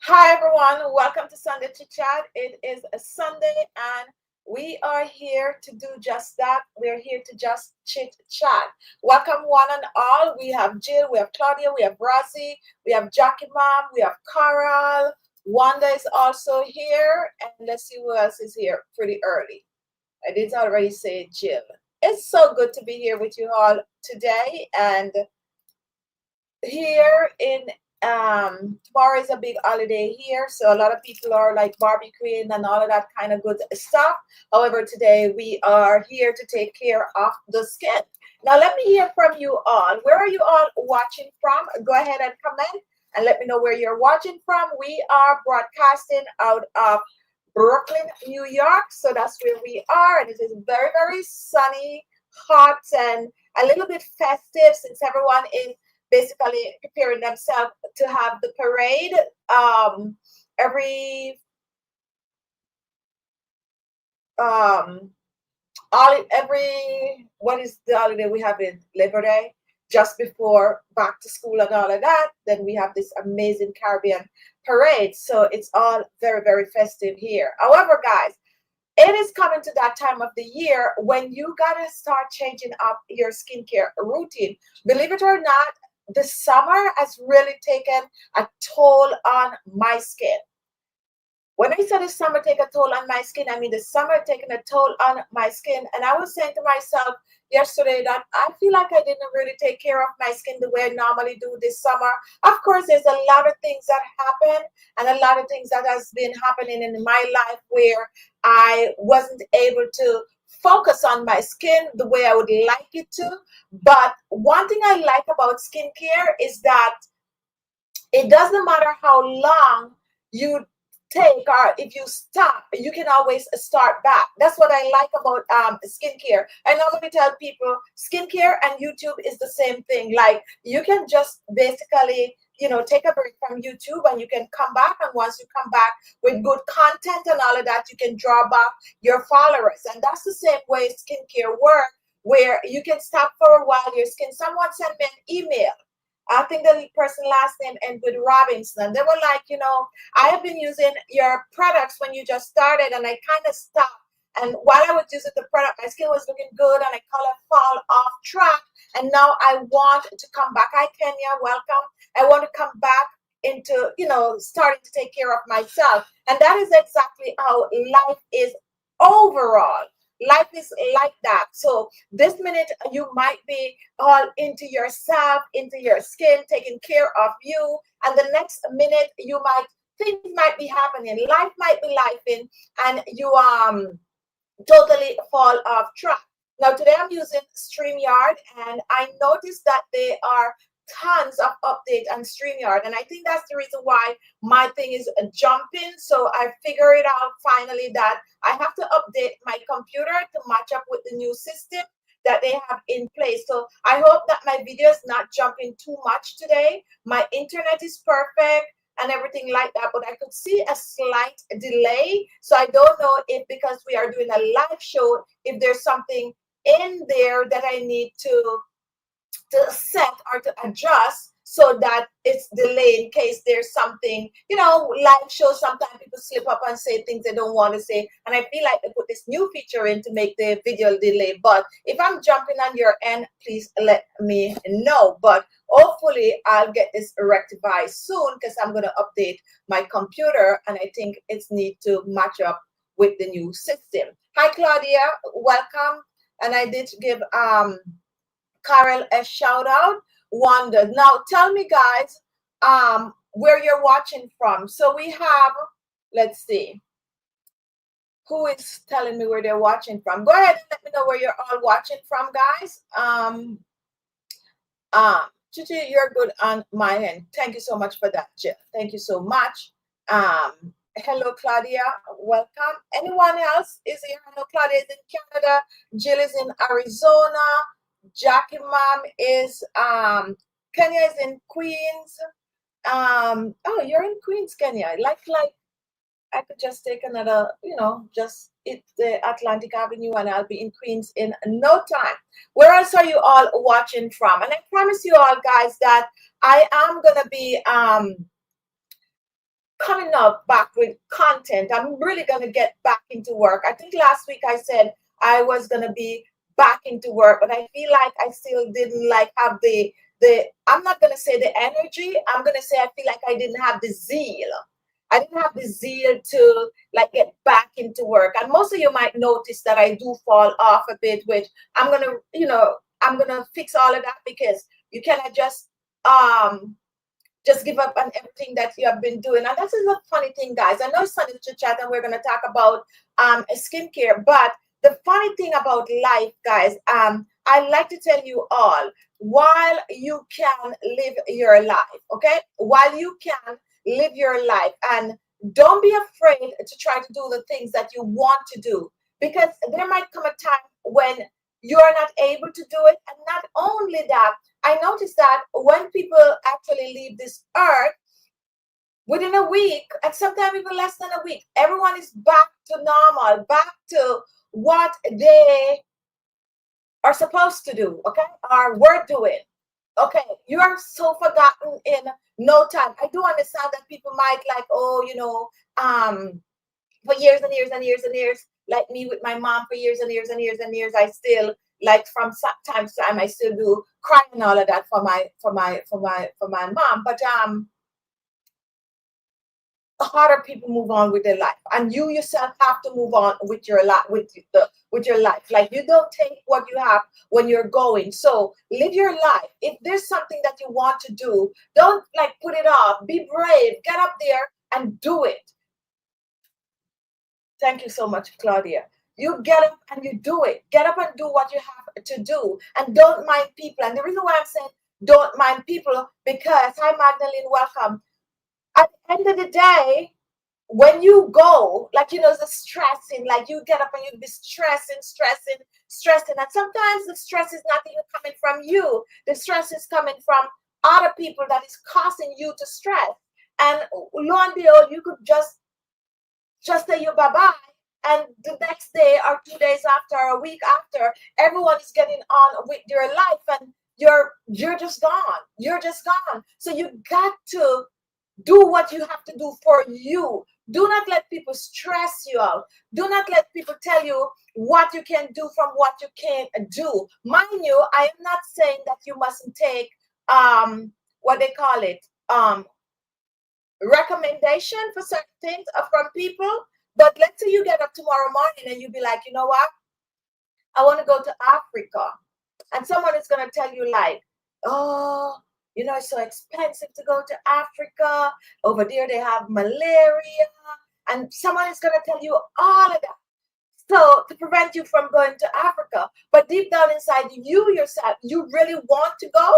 Hi everyone, welcome to Sunday Chit Chat. It is a Sunday and we are here to do just that. We're here to just chit chat. Welcome one and all. We have Jill, we have Claudia, we have Rosie, we have Jackie Mom, we have Carol. Wanda is also here, and let's see who else is here pretty early. I did already say Jill. It's so good to be here with you all today, and here in tomorrow is a big holiday here, so a lot of people are like barbecuing and all of that kind of good stuff. However, today we are here to take care of the skin. Now let me hear from you all. Where are you all watching from? Go ahead and comment and let me know where you're watching from. We are broadcasting out of Brooklyn, New York, so that's where we are, and it is very sunny, hot, and a little bit festive since everyone is basically preparing themselves to have the parade. Every all every what is the holiday we have in Labor Day, just before back to school and all of that. Then we have this amazing Caribbean parade, so it's all very festive here. However, guys, it is coming to that time of the year when you gotta start changing up your skincare routine. Believe it or not, the summer has really taken a toll on my skin. When I say the summer take a toll on my skin, I mean the summer taking a toll on my skin. And I was saying to myself yesterday that I feel like I didn't really take care of my skin the way I normally do this summer. Of course, there's a lot of things that happen and a lot of things that has been happening in my life where I wasn't able to focus on my skin the way I would like it to. But one thing I like about skincare is that it doesn't matter how long you take or if you stop, you can always start back. That's what I like about skincare. I normally tell people skincare and YouTube is the same thing. Like, you can just basically, take a break from YouTube and you can come back, and once you come back with good content and all of that, you can draw back your followers. And that's the same way skincare works, where you can stop for a while. Your skin, someone sent me an email, I think the person last name ended with Robinson. They were like, I have been using your products when you just started, and I kind of stopped. And while I was using the product, my skin was looking good and I color fall off track. And now I want to come back. Hi, Kenya, welcome. I want to come back into, starting to take care of myself. And that is exactly how life is overall. Life is like that. So this minute you might be all into yourself, into your skin, taking care of you, and the next minute you might, things might be happening, life might be lifing, and you totally fall off track. Now today I'm using StreamYard, and I noticed that there are tons of update on StreamYard, and I think that's the reason why my thing is jumping. So I figured it out finally that I have to update my computer to match up with the new system that they have in place. So I hope that my video is not jumping too much today. My internet is perfect and everything like that, but I could see a slight delay. So I don't know if, because we are doing a live show, if there's something in there that I need to set or to adjust so that it's delayed in case there's something, live shows, sometimes people slip up and say things they don't want to say, and I feel like they put this new feature in to make the video delay. But if I'm jumping on your end, please let me know. But hopefully I'll get this rectified soon, because I'm going to update my computer and I think it's need to match up with the new system. Hi Claudia, welcome. And I did give Carol a shout out. Wanda. Now tell me guys where you're watching from. So we have, let's see, who is telling me where they're watching from. Go ahead and let me know where you're all watching from, guys. Chichi, you're good on my end. Thank you so much for that, Jill. Thank you so much. Hello Claudia, welcome. Anyone else is here? Hello, Claudia is in Canada, Jill is in Arizona, Jackie Mom is Kenya is in Queens. Oh, you're in Queens, Kenya. Like I could just take another, just hit the Atlantic Avenue and I'll be in Queens in no time. Where else are you all watching from? And I promise you all guys that I am gonna be coming up back with content. I'm really going to get back into work. I think last week I said I was going to be back into work, but I feel like I still didn't like have the I'm not going to say the energy. I'm going to say I feel like I didn't have the zeal. I didn't have the zeal to like get back into work. And most of you might notice that I do fall off a bit, which I'm going to, I'm going to fix all of that, because you cannot just give up on everything that you have been doing. And this is a funny thing, guys. I know it's funny to chat, and we're going to talk about skincare. But the funny thing about life, guys, I like to tell you all, while you can live your life, okay? While you can live your life, and don't be afraid to try to do the things that you want to do, because there might come a time when you're not able to do it. And not only that, I noticed that when people actually leave this earth, within a week, and sometimes even less than a week, everyone is back to normal, back to what they are supposed to do, okay, or were doing. Okay, you are so forgotten in no time. I do understand that people might like, oh, for years and years and years and years, like me with my mom, for years and years and years and years, I still, like, from time to time, I still do cry and all of that for my mom. But harder people move on with their life, and you yourself have to move on with your life, with your life. Like, you don't take what you have when you're going. So live your life. If there's something that you want to do, don't like put it off. Be brave, get up there and do it. Thank you so much, Claudia. You get up and you do it. Get up and do what you have to do, and don't mind people. And the reason why I'm saying don't mind people, because, hi Magdalene, welcome. At the end of the day, when you go, like, the stressing, like, you get up and you be stressing. And sometimes the stress is not even coming from you. The stress is coming from other people that is causing you to stress. And lo and behold, you could just say you bye-bye. And the next day or 2 days after, or a week after, everyone is getting on with their life, and you're just gone. You're just gone. So you got to do what you have to do for you. Do not let people stress you out. Do not let people tell you what you can do from what you can't do. Mind you, I am not saying that you mustn't take what they call it, recommendation for certain things from people. But let's say you get up tomorrow morning and you be like, you know what? I want to go to Africa. And someone is going to tell you like, oh, it's so expensive to go to Africa. Over there, they have malaria. And someone is going to tell you all of that. So to prevent you from going to Africa. But deep down inside you yourself, you really want to go,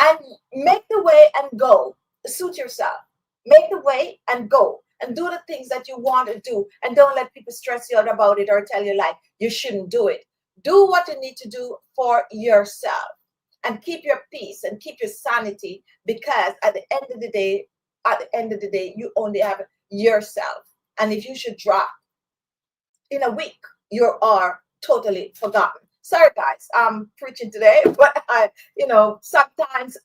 and make the way and go. Suit yourself. Make the way and go. And do the things that you want to do. And don't let people stress you out about it or tell you like you shouldn't do it. Do what you need to do for yourself. And keep your peace and keep your sanity, because at the end of the day, you only have yourself. And if you should drop in a week, you are totally forgotten. Sorry, guys, I'm preaching today, but sometimes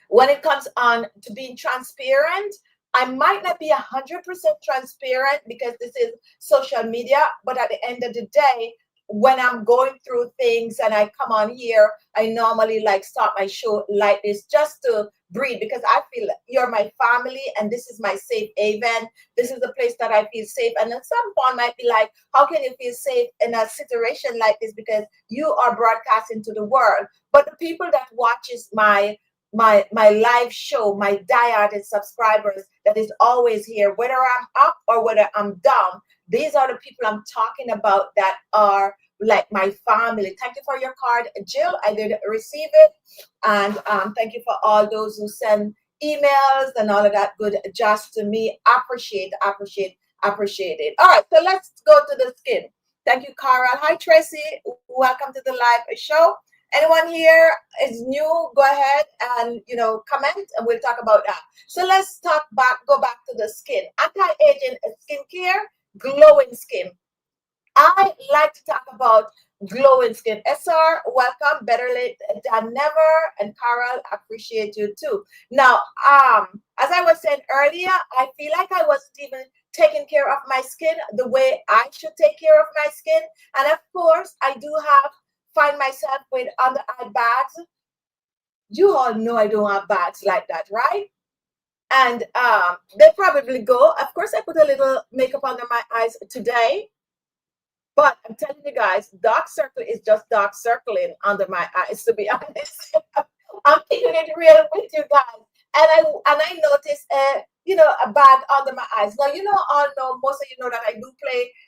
when it comes on to being transparent, I might not be 100% transparent because this is social media, but at the end of the day, when I'm going through things and I come on here, I normally like start my show like this just to breathe, because I feel you're my family and this is my safe haven. This is the place that I feel safe. And then some point might be like, how can you feel safe in a situation like this? Because you are broadcasting to the world. But the people that watches my live show, my diehard subscribers that is always here, whether I'm up or whether I'm down, these are the people I'm talking about that are like my family. Thank you for your card, Jill. I did receive it. And thank you for all those who send emails and all of that good just to me. Appreciate it. All right, so let's go to the skin. Thank you, Carol. Hi, Tracy. Welcome to the live show. Anyone here is new, go ahead and comment, and we'll talk about that. So let's go back to the skin. Anti-aging skincare, glowing skin. I like to talk about glowing skin. SR, welcome. Better late than never. And Carol, appreciate you too. Now, as I was saying earlier, I feel like I wasn't even taking care of my skin the way I should take care of my skin. And of course, I do find myself with under eye bags. You all know I don't have bags like that, right? And they probably go. Of course, I put a little makeup under my eyes today. But I'm telling you guys, dark circle is just dark circling under my eyes, to be honest. I'm keeping it real with you guys. And I noticed a bag under my eyes. Now all know, most of you know that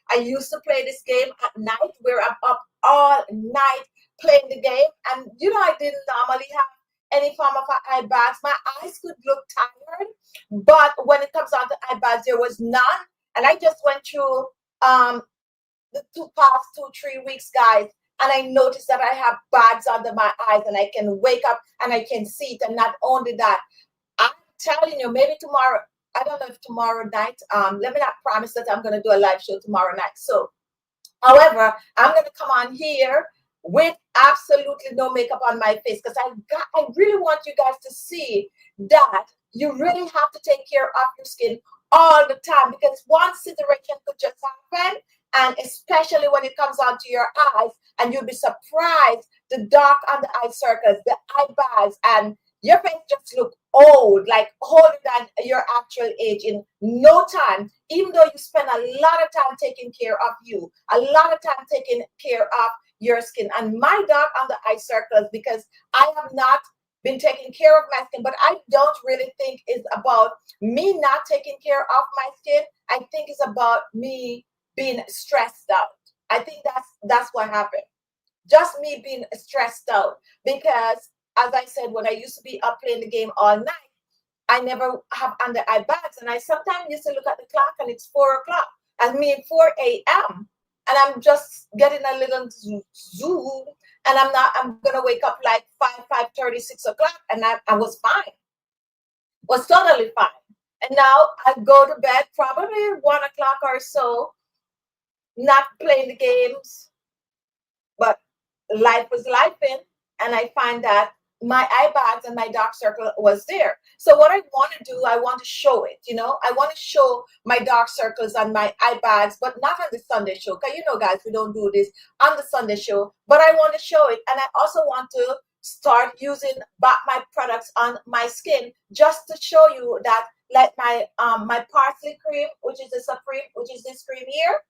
I used to play this game at night where I'm up all night playing the game. And I didn't normally have any form of eye bags. My eyes could look tired, but when it comes down to eye bags, there was none. And I just went through the past 2-3 weeks, guys, and I noticed that I have bags under my eyes, and I can wake up and I can see it. And not only that, I'm telling you, maybe tomorrow, I don't know if tomorrow night, let me not promise that I'm going to do a live show tomorrow night. So, however, I'm going to come on here with absolutely no makeup on my face, because I really want you guys to see that you really have to take care of your skin all the time, because one situation could just happen, and especially when it comes onto your eyes, and you'll be surprised, the dark under eye circles, the eye bags, and your face just look old, like older than your actual age in no time, even though you spend a lot of time taking care of you, a lot of time taking care of your skin. And my dark under eye circles, because I have not been taking care of my skin, but I don't really think it's about me not taking care of my skin. I think it's about me being stressed out. I think that's what happened. Just me being stressed out, because as I said, when I used to be up playing the game all night, I never have under eye bags, and I sometimes used to look at the clock and it's 4 o'clock. I mean 4 a.m. and I'm just getting a little zoom, and I'm gonna wake up like 5:30, 6 o'clock, and I was fine. Was totally fine. And now I go to bed probably 1 o'clock or so, not playing the games, but life was lifing, and I find that my eye bags and my dark circle was there. So what I want to do, I want to show it. I want to show my dark circles and my eye bags, but not on the Sunday show, because guys, we don't do this on the Sunday show. But I want to show it, and I also want to start using back my products on my skin, just to show you that, like my parsley cream, which is the Supreme, which is this cream here.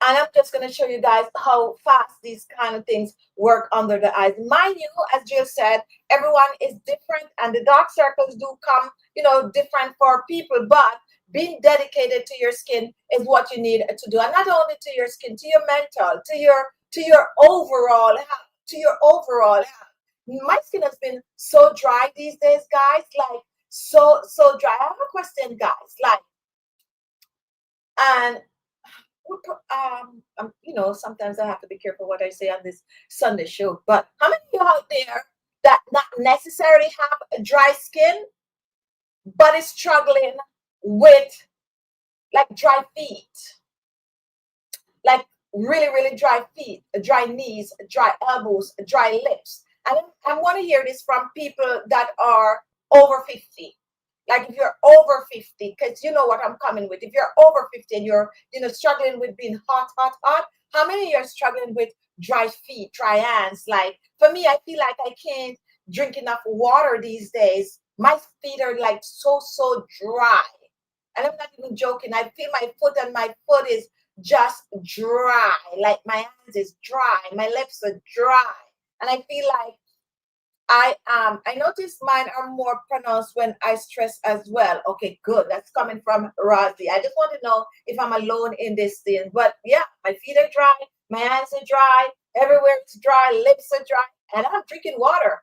And I'm just going to show you guys how fast these kind of things work under the eyes. Mind you, as Jill said, everyone is different, and the dark circles do come, different for people. But being dedicated to your skin is what you need to do, and not only to your skin, to your mental, to your overall health, to your overall health. My skin has been so dry these days, guys, like so dry. I have a question, guys, like, and sometimes I have to be careful what I say on this Sunday show. But how many of you out there that not necessarily have a dry skin, but is struggling with like dry feet, like really, really dry feet, dry knees, dry elbows, dry lips? And I want to hear this from people that are over 50. Like if you're over 50, because you know what I'm coming with. If you're over 50 and you're, struggling with being hot, how many of you are struggling with dry feet, dry hands? Like for me, I feel like I can't drink enough water these days. My feet are like so dry. And I'm not even joking. I feel my foot, and my foot is just dry. Like my hands is dry. My lips are dry. And I feel like I notice mine are more pronounced when I stress as well. Okay, good. That's coming from Rosie. I just want to know if I'm alone in this thing. But yeah, my feet are dry, my hands are dry, everywhere it's dry, lips are dry, and I'm drinking water.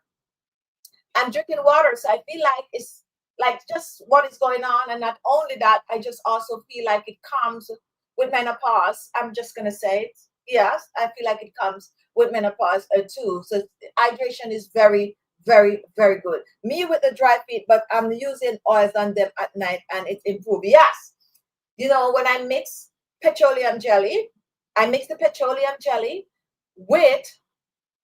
I'm drinking water, so I feel like it's like just what is going on. And not only that, I just also feel like it comes with menopause. I'm just gonna say it. Yes, I feel like it comes with menopause too. So hydration is very, very, very good. Me with the dry feet, but I'm using oils on them at night, and it improves. Yes, when I mix petroleum jelly. I mix the petroleum jelly with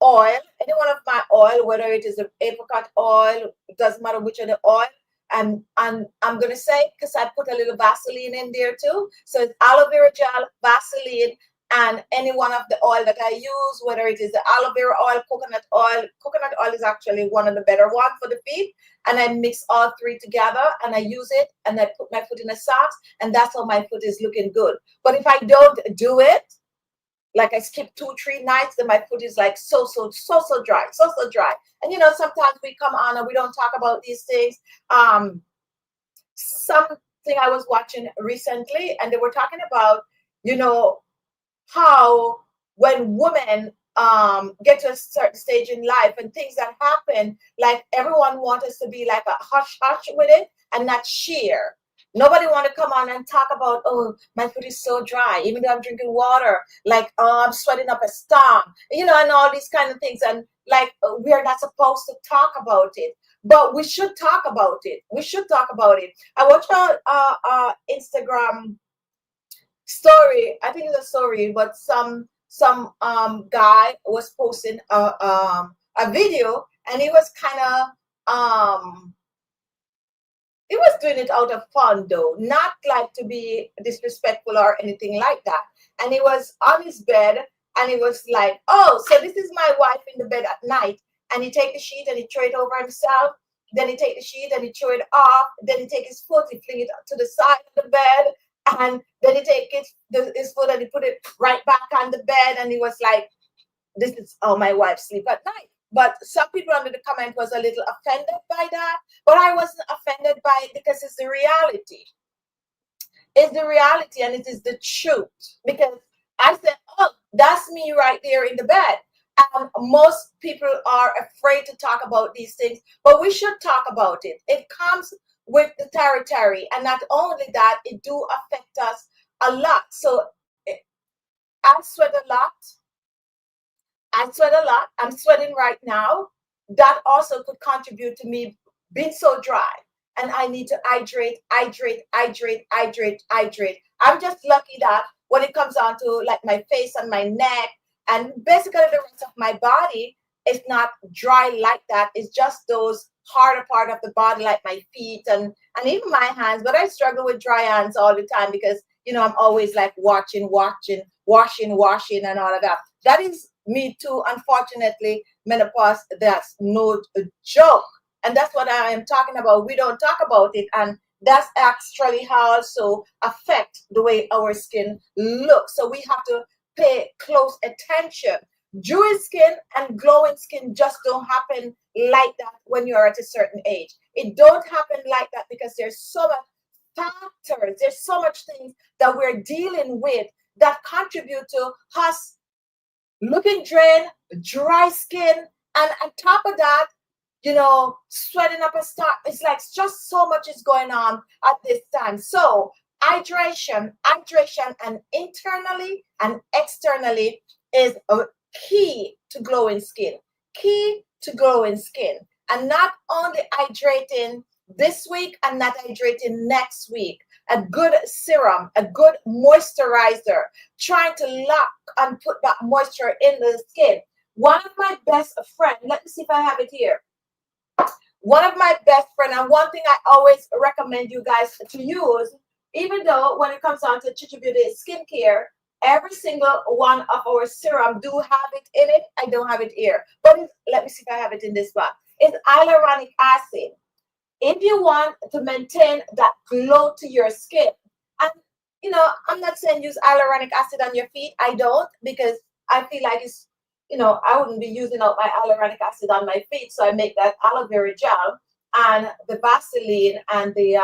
oil, any one of my oil, whether it is an apricot oil, it doesn't matter which of the oil. And I'm gonna say, because I put a little Vaseline in there too. So it's aloe vera gel, Vaseline, and any one of the oil that I use, whether it is the aloe vera oil, coconut oil. Coconut oil is actually one of the better ones for the feet. And I mix all three together and I use it and I put my foot in the socks, and that's how my foot is looking good. But if I don't do it, like I skip 2-3 nights, then my foot is like so dry, so dry. And you know, sometimes we come on and we don't talk about these things. Something I was watching recently, and they were talking about, you know, how when women get to a certain stage in life and things that happen, like everyone wants us to be like a hush hush with it and not share. Nobody want to come on and talk about, oh, my foot is so dry, even though I'm drinking water, like, oh, I'm sweating up a storm, you know, and all these kind of things. And like, we're not supposed to talk about it, but we should talk about it. We should talk about it. I watched a Instagram story. I think it's a story, but some guy was posting a video, and he was kind of he was doing it out of fun, though, not like to be disrespectful or anything like that. And he was on his bed, and he was like, oh, so this is my wife in the bed at night. And he take the sheet and he throw it over himself. Then he take the sheet and he throw it off. Then he take his foot, he fling it to the side of the bed. And then he take his foot and he put it right back on the bed. And he was like, this is how my wife sleep at night. But some people under the comment was a little offended by that. But I wasn't offended by it because it's the reality. It's the reality and it is the truth. Because I said, oh, that's me right there in the bed. And most people are afraid to talk about these things, but we should talk about it. It comes with the territory. And not only that, it do affect us a lot. So I sweat a lot. I sweat a lot. I'm sweating right now. That also could contribute to me being so dry. And I need to hydrate. I'm just lucky that when it comes down to like my face and my neck and basically the rest of my body, it's not dry like that. It's just those harder part of the body, like my feet and even my hands. But I struggle with dry hands all the time because, you know, I'm always like washing and all of that. That is me too. Unfortunately, menopause, that's no joke. And that's what I am talking about. We don't talk about it. And that's actually also affect the way our skin looks. So we have to pay close attention. Dewy skin and glowing skin just don't happen like that when you're at a certain age. It don't happen like that because there's so much factors. There's so much things that we're dealing with that contribute to us looking drained, dry skin, and on top of that, you know, sweating up a storm. It's like just so much is going on at this time. So hydration, and internally and externally is a key to glowing skin. Key to glowing skin. And not only hydrating this week and not hydrating next week. A good serum, a good moisturizer, trying to lock and put that moisture in the skin. One of my best friends, let me see if I have it here. One of my best friends, and one thing I always recommend you guys to use, even though when it comes down to Khichi Beauty skincare, every single one of our serum do have it in it. I don't have it here, but let me see if I have it in this box. It's hyaluronic acid. If you want to maintain that glow to your skin, and you know, I'm not saying use hyaluronic acid on your feet. I don't, because I feel like it's, you know, I wouldn't be using up my hyaluronic acid on my feet. So I make that aloe vera gel and the Vaseline and the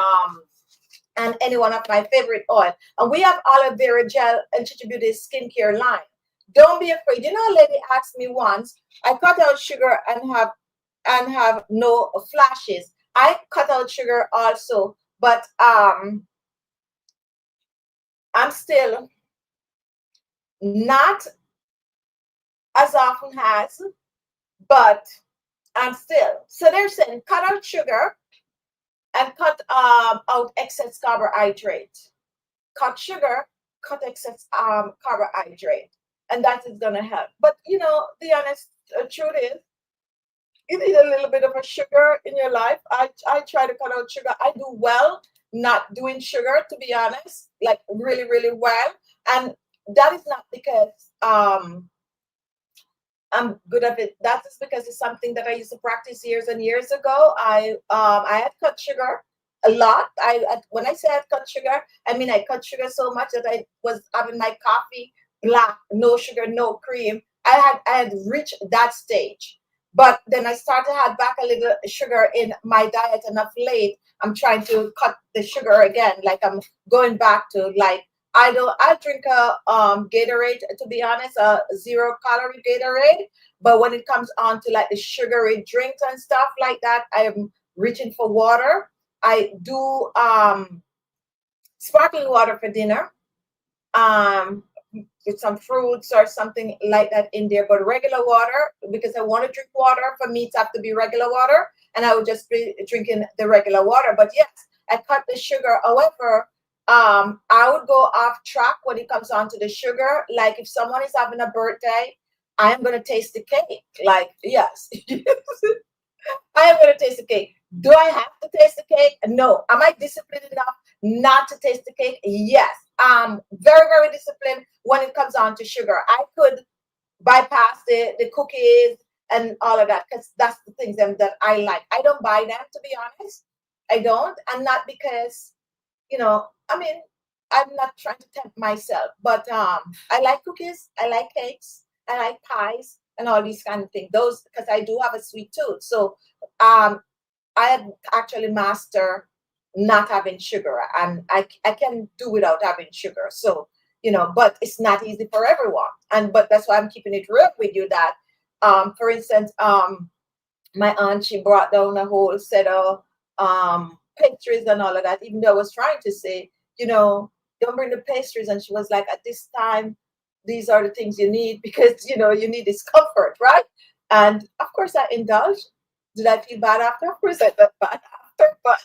and any one of my favorite oil. And we have aloe vera gel and Khichi Beauty skincare line. Don't be afraid. You know, a lady asked me once, I cut out sugar and have no flashes. I cut out sugar also, but I'm still not as often as, but I'm still. So they're saying cut out sugar and cut out excess carbohydrate. Cut sugar, cut excess carbohydrate, and that is gonna help. But you know, the honest truth is, you need a little bit of a sugar in your life. I try to cut out sugar. I do well not doing sugar, to be honest, like really, really well. And that is not because I'm good at it. That is because it's something that I used to practice years and years ago. I had cut sugar a lot. When I say I cut sugar, I mean I cut sugar so much that I was having my coffee black, no sugar, no cream. I had reached that stage. But then I started to add back a little sugar in my diet, and of late I'm trying to cut the sugar again. Like I'm going back to like I drink a Gatorade, to be honest, a 0 calorie Gatorade. But when it comes on to like the sugary drinks and stuff like that, I am reaching for water. I do sparkling water for dinner. With some fruits or something like that in there, but regular water, because I want to drink water. For me, it's have to be regular water, and I would just be drinking the regular water. But yes, I cut the sugar. However, I would go off track when it comes on to the sugar. Like if someone is having a birthday, I am going to taste the cake. Like, yes, I am going to taste the cake. Do I have to taste the cake? No. Am I disciplined enough not to taste the cake? Yes. Very, very disciplined when it comes on to sugar. I could bypass the cookies and all of that, because that's the things that I like. I don't buy them, to be honest. I don't. And not because, you know, I mean, I'm not trying to tempt myself, but I like cookies, I like cakes, I like pies and all these kind of things. Those, because I do have a sweet tooth. So I have actually mastered not having sugar, and I can do without having sugar. So, you know, but it's not easy for everyone. And but that's why I'm keeping it real with you that for instance, my aunt, she brought down a whole set of pastries and all of that, even though I was trying to say, you know, don't bring the pastries. And she was like, at this time, these are the things you need, because, you know, you need this comfort, right? And of course I indulged. Did I feel bad after? Of course I felt bad after, but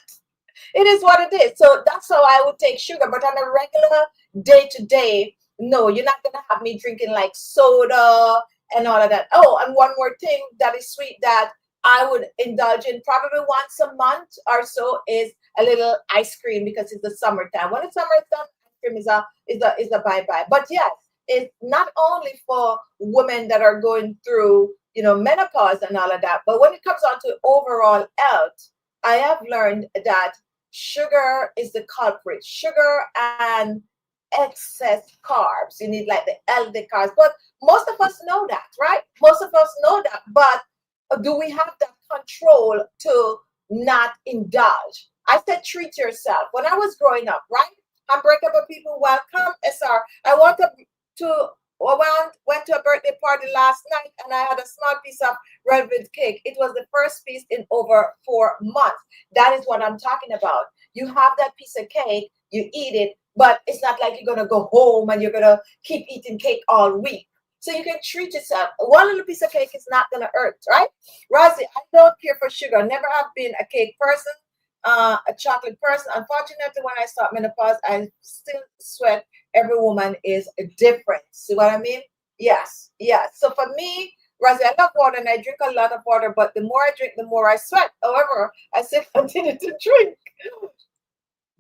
it is what it is. So that's how I would take sugar. But on a regular day to day, no, you're not going to have me drinking like soda and all of that. Oh, and one more thing that is sweet that I would indulge in probably once a month or so is a little ice cream, because it's the summertime. When it's summertime, ice cream is a bye-bye. But yes, it's not only for women that are going through, you know, menopause and all of that, but when it comes on to overall health, I have learned that sugar is the culprit. Sugar and excess carbs. You need like the healthy carbs. But most of us know that, right? Most of us know that. But do we have that control to not indulge? I said treat yourself. When I was growing up, right? Unbreakable people, welcome. SR. I went to a birthday party last night, and I had a small piece of red velvet cake. It was the first piece in over 4 months. That is what I'm talking about. You have that piece of cake, you eat it, but it's not like you're going to go home and you're going to keep eating cake all week. So you can treat yourself. One little piece of cake is not going to hurt, right? Rosie, I don't care for sugar. Never have been a cake person, a chocolate person. Unfortunately, when I start menopause, I still sweat. Every woman is different. See what I mean? Yes, yes. So for me, Rosie, I love water and I drink a lot of water, but the more I drink, the more I sweat. However, I still continue to drink.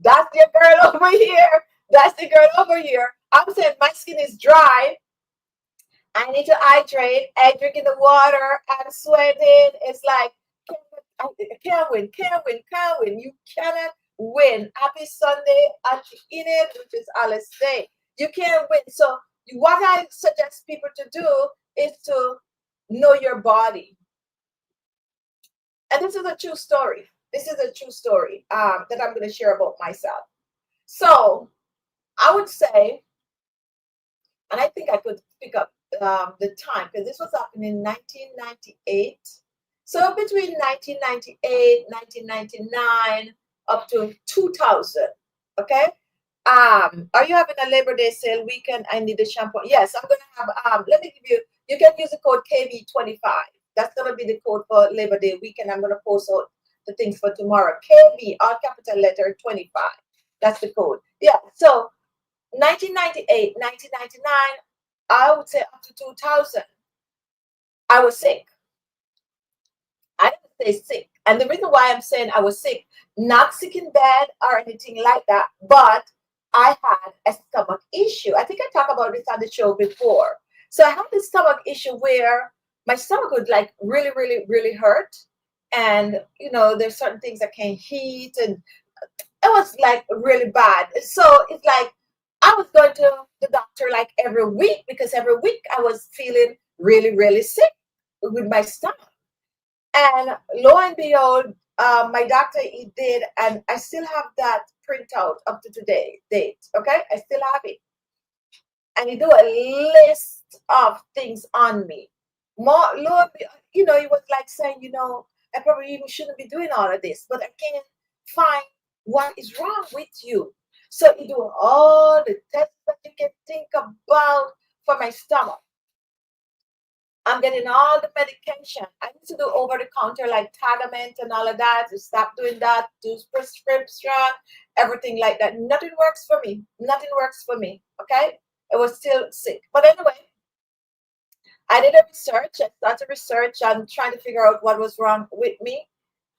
That's your girl over here. That's the girl over here. I'm saying my skin is dry. I need to hydrate. I'm drinking the water. I'm sweating. It's like, can't win, can't win, can't win. You cannot win. Happy Sunday at in it, which is Alice Day. You can't win. So what I suggest people to do is to know your body. And this is a true story. This is a true story that I'm going to share about myself. So I would say, and I think I could pick up the time, because this was happening in 1998. So between 1998, 1999, up to 2000, okay? Are you having a Labor Day sale weekend? I need a shampoo. Yes, I'm going to have, let me give you, you can use the code KB25. That's going to be the code for Labor Day weekend. I'm going to post out the things for tomorrow. KB, all capital letter 25. That's the code. Yeah, so 1998, 1999, I would say up to 2000, I was sick. I didn't say sick. And the reason why I'm saying I was sick, not sick in bed or anything like that, but I had a stomach issue. I think I talked about this on the show before. So I had this stomach issue where my stomach would like really, really, really hurt. And, you know, there's certain things I can't eat. And it was like really bad. So it's like I was going to the doctor like every week because every week I was feeling really, really sick with my stomach. And lo and behold, my doctor he did, and I still have that printout up to today date. Okay, I still have it, and he do a list of things on me. More, lo and you know, he was like saying, you know, I probably even shouldn't be doing all of this, but I can't find what is wrong with you. So he do all the tests that you can think about for my stomach. I'm getting all the medication. I need to do over the counter like Tagament and all of that. To stop doing that, do prescription, everything like that. Nothing works for me. Nothing works for me. Okay? I was still sick. But anyway, I did a research. I started research and trying to figure out what was wrong with me.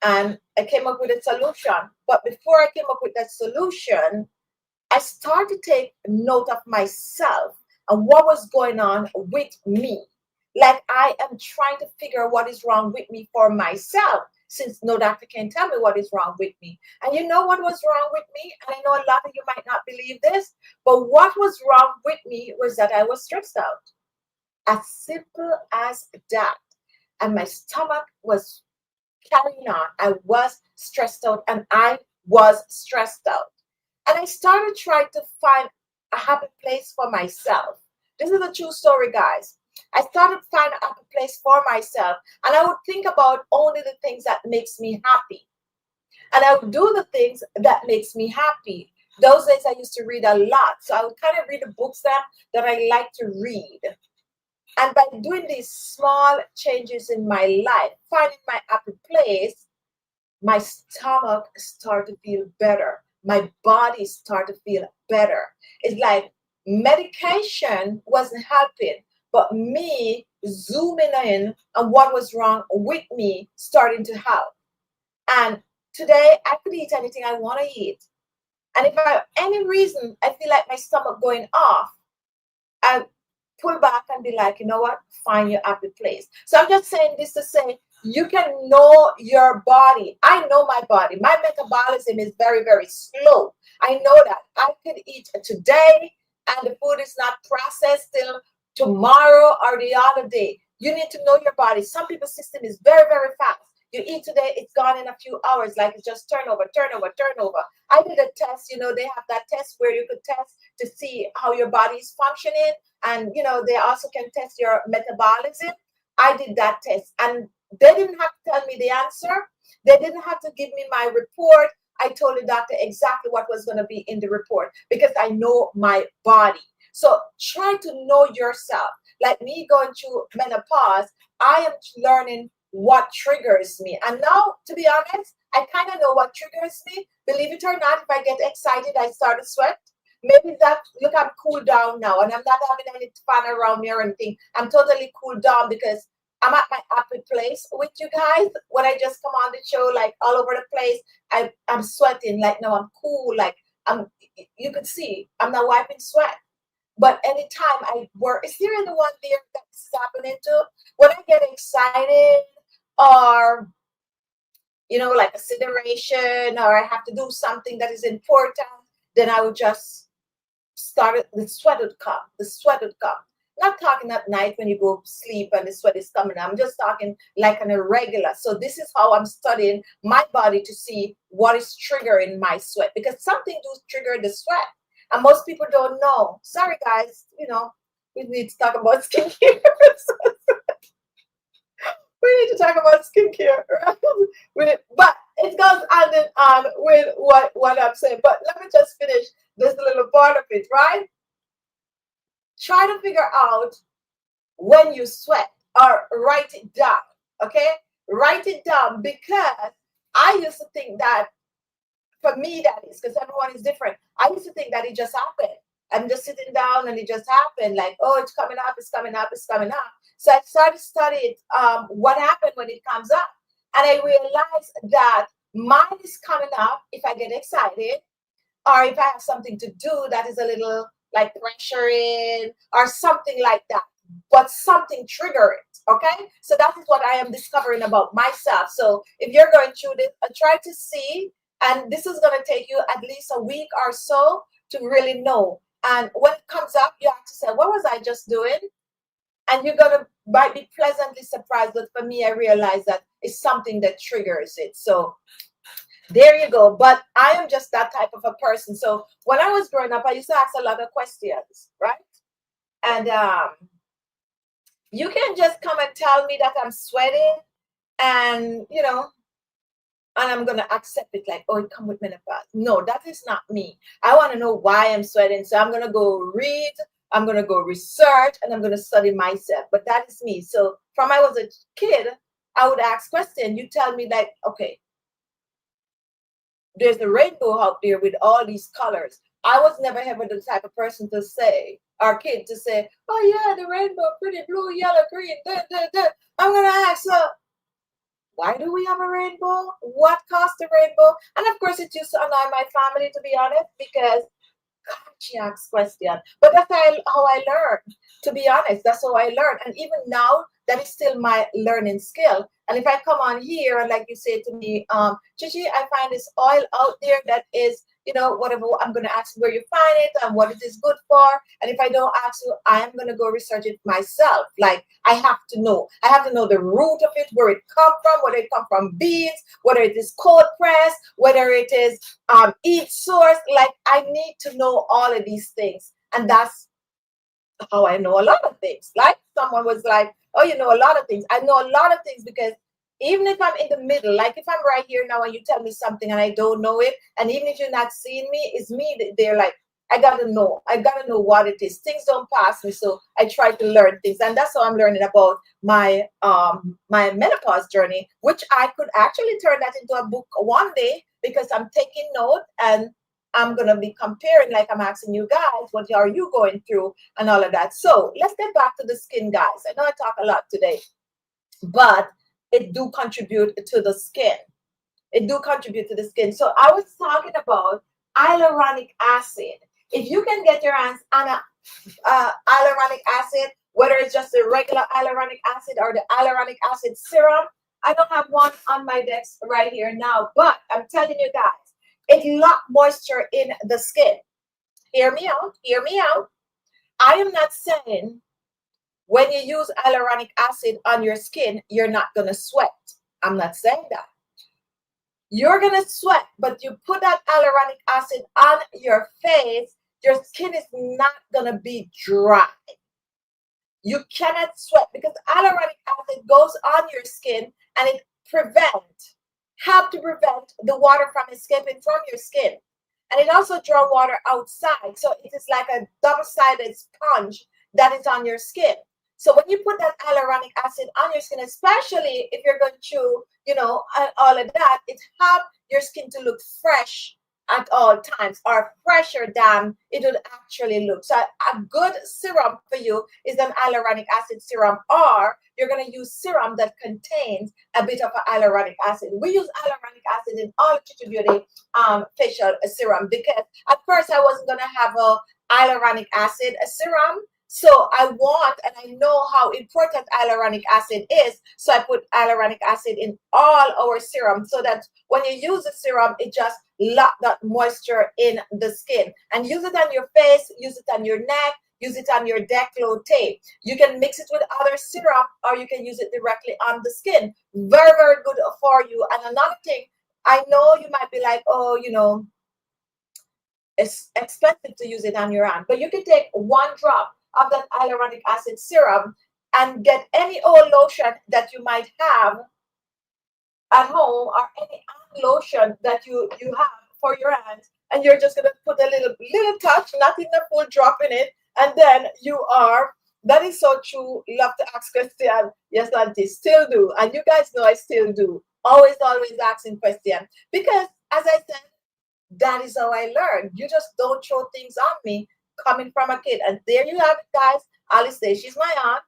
And I came up with a solution. But before I came up with that solution, I started to take note of myself and what was going on with me. Like I am trying to figure what is wrong with me for myself, since no doctor can tell me what is wrong with me. And you know what was wrong with me? And I know a lot of you might not believe this, but what was wrong with me was that I was stressed out. As simple as that. And my stomach was carrying on. I was stressed out and I was stressed out. And I started trying to find a happy place for myself. This is a true story, guys. I started finding a happy place for myself, and I would think about only the things that makes me happy. And I would do the things that makes me happy. Those days I used to read a lot. So I would kind of read the books that I like to read. And by doing these small changes in my life, finding my happy place, my stomach started to feel better. My body started to feel better. It's like medication wasn't helping, but me zooming in on what was wrong with me starting to help. And today I could eat anything I want to eat. And if I any reason I feel like my stomach going off, I pull back and be like, you know what? Find your happy place. So I'm just saying this to say you can know your body. I know my body. My metabolism is very, very slow. I know that. I could eat today and the food is not processed till tomorrow or the other day. You need to know your body. Some people's system is very, very fast. You eat today, it's gone in a few hours, like it's just turnover, turnover, turnover. I did a test, you know, they have that test where you could test to see how your body is functioning. And, you know, they also can test your metabolism. I did that test and they didn't have to tell me the answer. They didn't have to give me my report. I told the doctor exactly what was going to be in the report because I know my body. So try to know yourself. Like me going through menopause, I am learning what triggers me. And now, to be honest, I kind of know what triggers me. Believe it or not, if I get excited, I start to sweat. Maybe that, look, I'm cooled down now and I'm not having any fun around me or anything. I'm totally cooled down because I'm at my happy place with you guys. When I just come on the show, like all over the place, I'm sweating. Like, no, I'm cool. Like, you could see, I'm not wiping sweat. But anytime I work, is there anyone there that this is happening to? When I get excited or, you know, like a consideration or I have to do something that is important, then I would just start, the sweat would come. The sweat would come. Not talking at night when you go sleep and the sweat is coming. I'm just talking like an irregular. So this is how I'm studying my body to see what is triggering my sweat, because something does trigger the sweat. And most people don't know. Sorry, guys. You know, we need to talk about skincare. We need to talk about skincare, right? But it goes on and on with what I'm saying. But let me just finish this little part of it, right? Try to figure out when you sweat or write it down, okay? Write it down, because I used to think that, for me that is, because everyone is different. I used to think that it just happened. I'm just sitting down and it just happened. Like, oh, it's coming up, it's coming up, it's coming up. So I started studying what happened when it comes up. And I realized that mine is coming up if I get excited, or if I have something to do that is a little like pressuring or something like that, but something trigger it. Okay, so that is what I am discovering about myself. So if you're going through this, try to see, and this is going to take you at least a week or so to really know. And when it comes up, you have to say, what was I just doing? And you're gonna might be pleasantly surprised. But for me, I realized that it's something that triggers it. So there you go. But I am just that type of a person. So when I was growing up, I used to ask a lot of questions, right? And you can just come and tell me that I'm sweating, and and I'm gonna accept it like, oh, it come with menopause. No, that is not me. I want to know why I'm sweating. So I'm gonna go read, I'm gonna go research, and I'm gonna study myself. But that is me. So from I was a kid, I would ask questions. You tell me like, okay, there's a rainbow out there with all these colors. I was never ever the type of person to say, or kid to say, oh yeah, the rainbow, pretty blue, yellow, green, da, da, da. I'm gonna ask her, why do we have a rainbow? What caused the rainbow? And of course, it used to annoy my family, to be honest, because God, she asks questions. But that's how I learned, to be honest. That's how I learned. And even now, that is still my learning skill. And if I come on here and like you say to me, Chichi, I find this oil out there that is, whatever, I'm going to ask you where you find it and what it is good for. And if I don't ask you, I am going to go research it myself. Like, I have to know. I have to know the root of it, where it come from, whether it come from beans, whether it is cold pressed, whether it is each source. Like, I need to know all of these things. And that's how I know a lot of things. Like, someone was like, oh, you know a lot of things. I know a lot of things because even if I'm in the middle, like if I'm right here now and you tell me something and I don't know it, and even if you're not seeing me, it's me. They're like, I gotta know. I gotta know what it is. Things don't pass me, so I try to learn things, and that's how I'm learning about my my menopause journey, which I could actually turn that into a book one day because I'm taking note and I'm gonna be comparing, like I'm asking you guys, what are you going through and all of that. So let's get back to the skin, guys. I know I talk a lot today, but it do contribute to the skin. It do contribute to the skin. So I was talking about hyaluronic acid. If you can get your hands on a hyaluronic acid, whether it's just the regular hyaluronic acid or the hyaluronic acid serum, I don't have one on my desk right here now, but I'm telling you guys, it locks moisture in the skin. Hear me out. Hear me out. I am not saying when you use hyaluronic acid on your skin, you're not going to sweat. I'm not saying that. You're going to sweat, but you put that hyaluronic acid on your face, your skin is not going to be dry. You cannot sweat because hyaluronic acid goes on your skin and it help to prevent the water from escaping from your skin. And it also draws water outside. So it is like a double-sided sponge that is on your skin. So when you put that hyaluronic acid on your skin, especially if you're going through, all of that, it helps your skin to look fresh at all times, or fresher than it would actually look. So a good serum for you is an hyaluronic acid serum, or you're going to use serum that contains a bit of a hyaluronic acid. We use hyaluronic acid in all Khichi Beauty facial serum because at first I wasn't going to have a hyaluronic acid serum. So I want, and I know how important hyaluronic acid is, so I put hyaluronic acid in all our serum so that when you use the serum, it just lock that moisture in the skin. And use it on your face, use it on your neck, use it on your décolleté. You can mix it with other serum, or you can use it directly on the skin. Very, very good for you. And another thing, I know you might be like, oh, it's expensive to use it on your hand, but you can take 1 drop of that hyaluronic acid serum and get any oil lotion that you might have at home, or any hand lotion that you have for your hands, and you're just going to put a little touch, not in a full drop in it, and then you are, that is so true. Love to ask questions. Yes, auntie, still do. And you guys know I still do. Always asking questions, because as I said, that is how I learned. You just don't throw things on me. coming from a kid. And there you have it, guys. Alice says she's my aunt,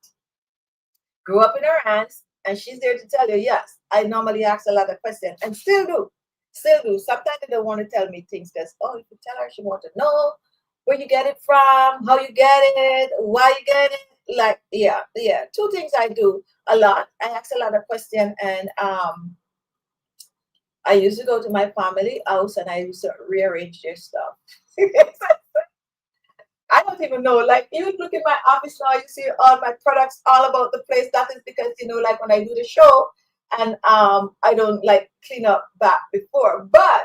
grew up in her aunts, and she's there to tell you, yes, I normally ask a lot of questions and still do. Still do. Sometimes they don't want to tell me things because, oh, if you tell her, she wants to know where you get it from, how you get it, why you get it. Like, yeah. Two things I do a lot. I ask a lot of questions, and I used to go to my family house and I used to rearrange their stuff. I don't even know. Like, you look in my office now, you see all my products all about the place. That is because, like when I do the show and I don't like clean up back before. But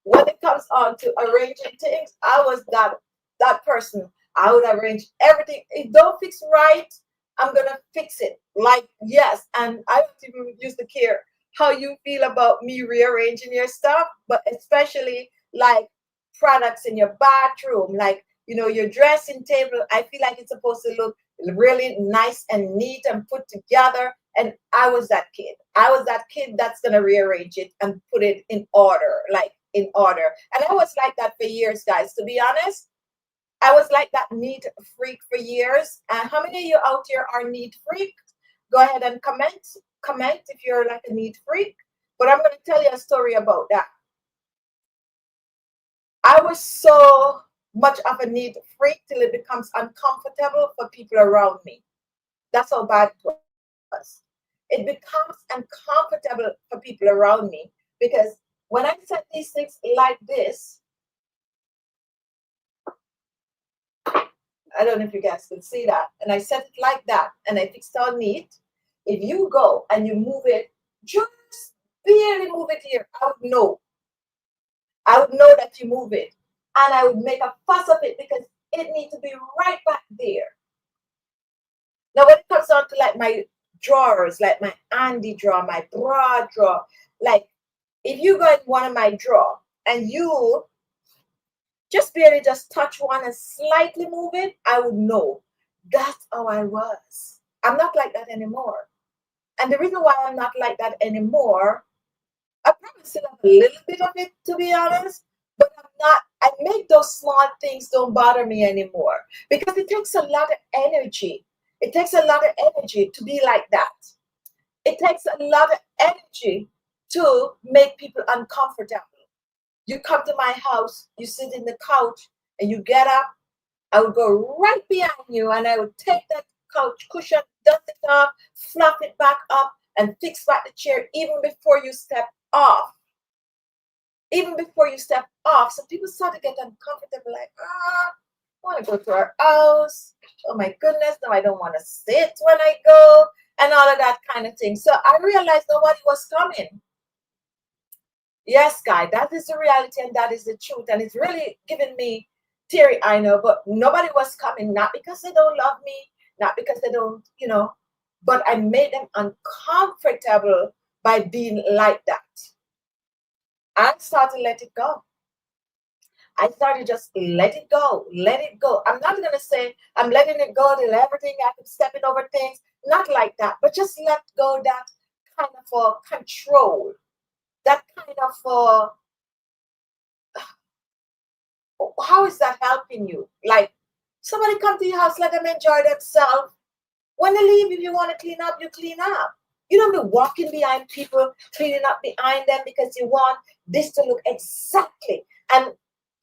when it comes on to arranging things, I was that person. I would arrange everything. If don't fix right, I'm gonna fix it. Like, yes, and I don't even used to care how you feel about me rearranging your stuff, but especially like products in your bathroom, like your dressing table. I feel like it's supposed to look really nice and neat and put together. And I was that kid. I was that kid that's gonna rearrange it and put it in order, like in order. And I was like that for years, guys. To be honest, I was like that neat freak for years. And how many of you out here are neat freaks? Go ahead and comment if you're like a neat freak. But I'm going to tell you a story about that. I was so much of a neat freak till it becomes uncomfortable for people around me. That's how bad it was. It becomes uncomfortable for people around me because when I set these things like this, I don't know if you guys can see that. And I set it like that and I fixed all neat. If you go and you move it, just barely move it here, I would know. I would know that you move it. And I would make a fuss of it because it needs to be right back there. Now, when it comes down to like my drawers, like my Andy drawer, my bra drawer, like if you go in one of my drawer and you just barely just touch one and slightly move it, I would know. That's how I was. I'm not like that anymore. And the reason why I'm not like that anymore, I probably still have a little bit of it, to be honest, but I'm not, I make those small things don't bother me anymore because it takes a lot of energy. It takes a lot of energy to be like that. It takes a lot of energy to make people uncomfortable. You come to my house, you sit in the couch, and you get up. I would go right behind you, and I would take that couch cushion, dust it off, fluff it back up, and fix back the chair even before you step off. Even before you step off. So people start to get uncomfortable, like, I want to go to our house. Oh my goodness, no, I don't want to sit when I go, and all of that kind of thing. So I realized nobody was coming. Yes, guy, that is the reality and that is the truth. And it's really giving me teary, I know, but nobody was coming, not because they don't love me, not because they don't, but I made them uncomfortable by being like that. I started to let it go. I started just let it go, let it go. I'm not going to say I'm letting it go till everything, I'm stepping over things, not like that, but just let go that kind of control. That kind of how is that helping you? Like somebody come to your house, let them enjoy themselves. When they leave, if you want to clean up, you clean up. You don't be walking behind people, cleaning up behind them because you want this to look exactly. And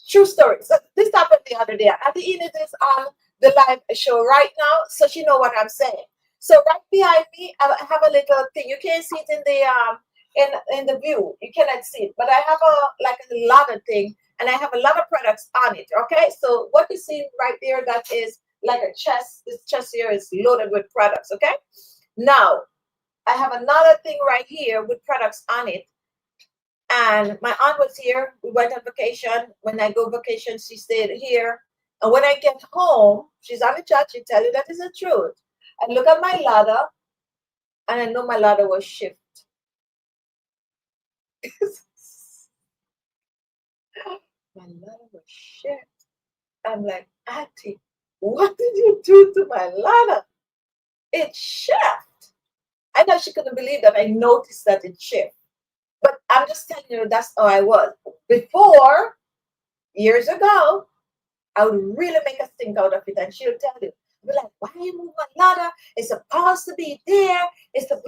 true story. So this happened the other day. Abby Enid is on the live show right now, so she know what I'm saying. So right behind me, I have a little thing. You can't see it in the in the view. You cannot see it, but I have a ladder thing, and I have a lot of products on it. Okay, so what you see right there, that is like a chest. This chest here is loaded with products. Okay, now I have another thing right here with products on it. And my aunt was here. We went on vacation. When I go vacation, she stayed here. And when I get home, she's on the chat. She tell you that is the truth. I look at my ladder, and I know my ladder was shift. My ladder was shift. I'm like, Auntie, what did you do to my ladder? It shift. I know she couldn't believe that I noticed that it shift. But I'm just telling you, that's how I was. Before, years ago, I would really make a stink out of it, and she'll tell you, be like, why you move a ladder? It's supposed to be there. It's the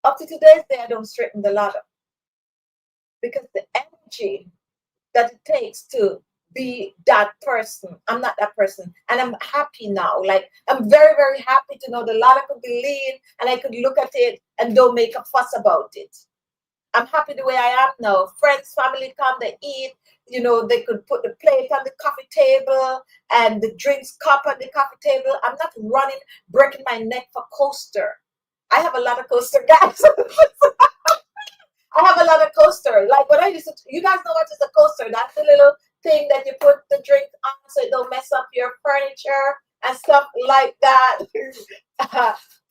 up to today's day, I don't straighten the ladder because the energy that it takes to be that person, I'm not that person, and I'm happy now. Like, I'm very, very happy to know the ladder could be lean, and I could look at it and don't make a fuss about it. I'm happy the way I am now. Friends, family come, they eat. You know, they could put the plate on the coffee table and the drinks cup on the coffee table. I'm not running, breaking my neck for coaster. I have a lot of coaster, guys. I have a lot of coaster. Like what I used to, you guys know what is a coaster? That's the little thing that you put the drink on so it don't mess up your furniture and stuff like that.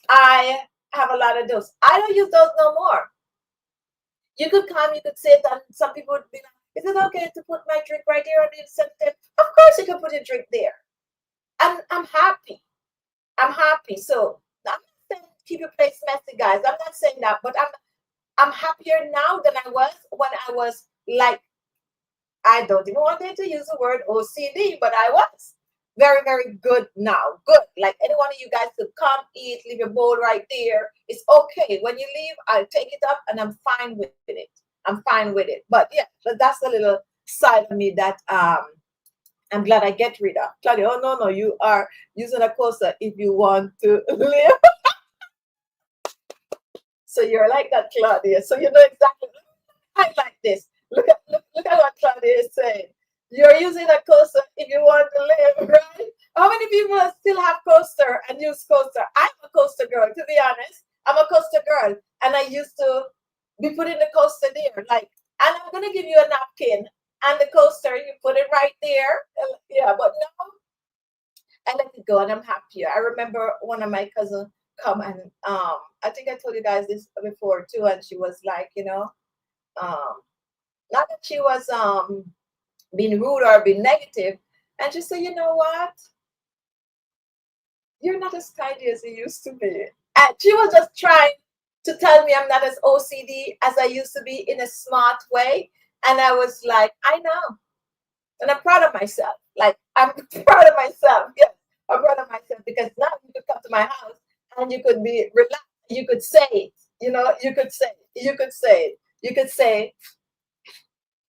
I have a lot of those. I don't use those no more. You could come, you could sit, and some people would be like, is it okay to put my drink right here on the center? Of course you can put your drink there. I'm happy. I'm happy. So I'm not saying keep your place messy, guys. I'm not saying that, but I'm happier now than I was when I was like, I don't even want to use the word OCD, but I was very, very good now. Good. Like any one of you guys could come, eat, leave your bowl right there. It's okay. When you leave, I'll take it up and I'm fine with it. I'm fine with it. But yeah, but that's the little side of me that I'm glad I get rid of. Claudia, oh no, you are using a coaster if you want to live. So you're like that, Claudia. So you know exactly. I like this. Look at what Claudia is saying. You're using a coaster if you want to live, right? How many people still have coaster and use coaster? I'm a coaster girl, to be honest. I'm a coaster girl, and I used to be putting the coaster there. Like, and I'm gonna give you a napkin and the coaster. You put it right there. Yeah, but now I let it go, and I'm happier. I remember one of my cousins come and I think I told you guys this before too, and she was like, you know, not that she was being rude or being negative, and she said, you know what, you're not as tidy as you used to be. And she was just trying to tell me I'm not as OCD as I used to be in a smart way. And I was like, I know, and I'm proud of myself. Like, I'm proud of myself. Yes, I'm proud of myself, because now you could come to my house and you could be relaxed. You could say it, you know, you could say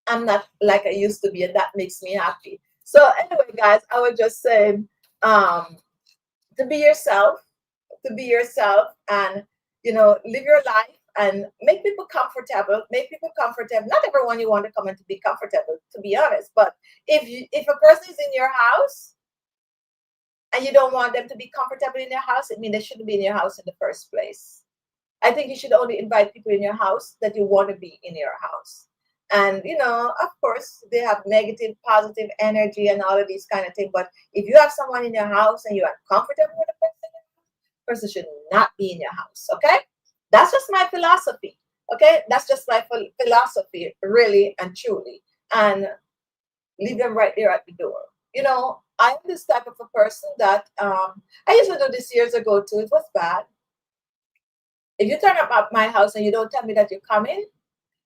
I'm not like I used to be, and that makes me happy. So anyway, guys, I would just say to be yourself, and you know, live your life and make people comfortable. Not everyone you want to come in to be comfortable, to be honest. But if a person is in your house and you don't want them to be comfortable in your house, it means they shouldn't be in your house in the first place. I think you should only invite people in your house that you want to be in your house. And, you know, of course, they have negative, positive energy and all of these kind of things. But if you have someone in your house and you are comfortable with a person should not be in your house. Okay? That's just my philosophy. Okay? That's just my philosophy, really and truly. And leave them right there at the door. You know, I'm this type of a person that I used to do this years ago too. It was bad. If you turn up at my house and you don't tell me that you're coming,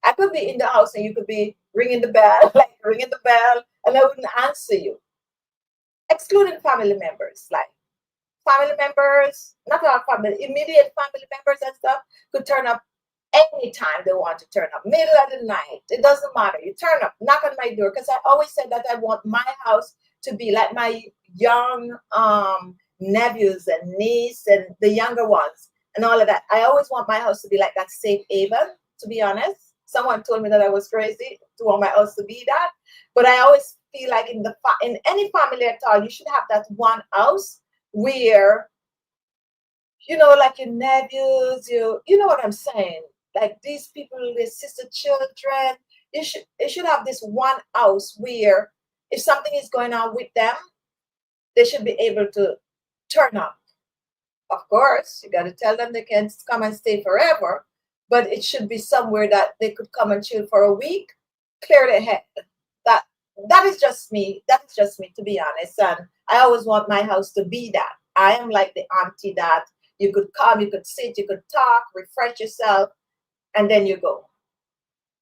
I could be in the house and you could be ringing the bell, and I wouldn't answer you. Excluding family members, like family members, not our family, immediate family members and stuff could turn up anytime they want to turn up, middle of the night. It doesn't matter. You turn up, knock on my door, because I always said that I want my house to be like my young nephews and niece and the younger ones and all of that. I always want my house to be like that safe haven, to be honest. Someone told me that I was crazy to want my house to be that. But I always feel like in any family at all, you should have that one house where, you know, like your nephews, you know what I'm saying? Like these people, their sister children, you should have this one house where if something is going on with them, they should be able to turn up. Of course, you got to tell them they can't come and stay forever, but it should be somewhere that they could come and chill for a week, clear their head. That is just me. That is just me, to be honest. And I always want my house to be that. I am like the auntie that you could come, you could sit, you could talk, refresh yourself, and then you go.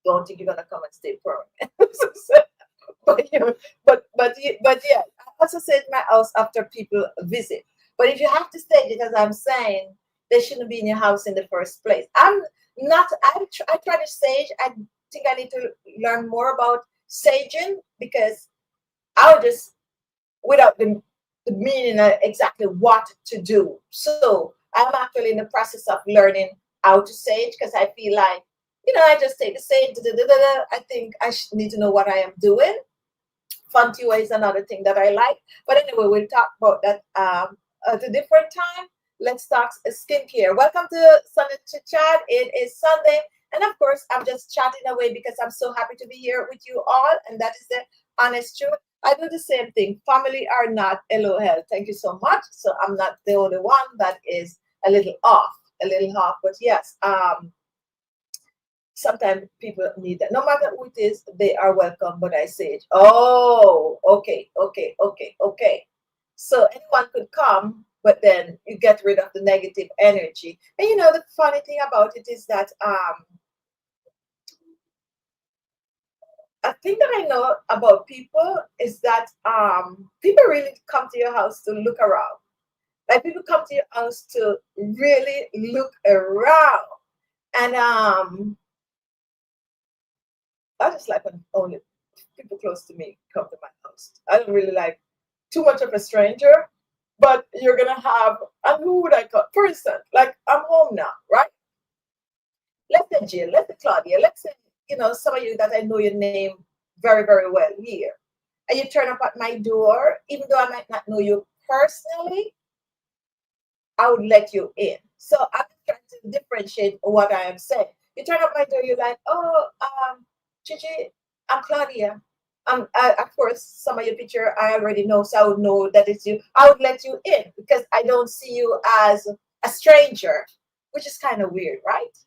Don't think you're gonna come and stay permanent. but but yeah, I also sage my house after people visit. But if you have to sage it, as I'm saying, they shouldn't be in your house in the first place. I'm not. I try to sage. I think I need to learn more about saging because I'll just without the meaning of exactly what to do. So I'm actually in the process of learning how to sage because I feel like, I just take the sage. Da, da, da, da, da. I think I need to know what I am doing. Fenty is another thing that I like. But anyway, we'll talk about that at a different time. Let's talk skincare. Welcome to Sunday Chit Chat. It is Sunday. And of course, I'm just chatting away because I'm so happy to be here with you all. And that is the honest truth. I do the same thing. Family are not LOL. Thank you so much. So I'm not the only one that is a little off, But yes, sometimes people need that. No matter who it is, they are welcome. But I say it. Oh, okay. So anyone could come, but then you get rid of the negative energy. And the funny thing about it is that a thing that I know about people is that people really come to your house to look around. Like people come to your house to really look around. And I just like when only people close to me come to my house. I don't really like too much of a stranger, but you're gonna have, and who would I call? For instance, like I'm home now, right? Let's say Jill, let's say Claudia, let's say, some of you that I know your name very, very well here. And you turn up at my door, even though I might not know you personally, I would let you in. So I'm trying to differentiate what I am saying. You turn up my door, you're like, oh, Khichi, I'm Claudia. Of course, some of your picture I already know, so I would know that it's you. I would let you in because I don't see you as a stranger, which is kind of weird, right?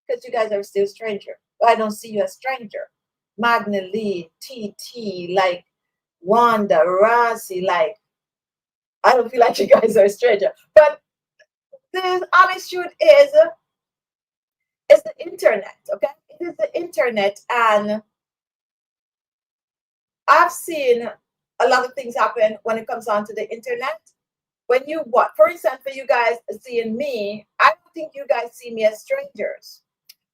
Because you guys are still stranger. But I don't see you as stranger. Magna Lee, TT, like Wanda, Razi, like I don't feel like you guys are a stranger. But the honest truth is it's the internet, okay? It is the internet, and I've seen a lot of things happen when it comes on to the internet. When you what? For instance, for you guys seeing me, I don't think you guys see me as strangers.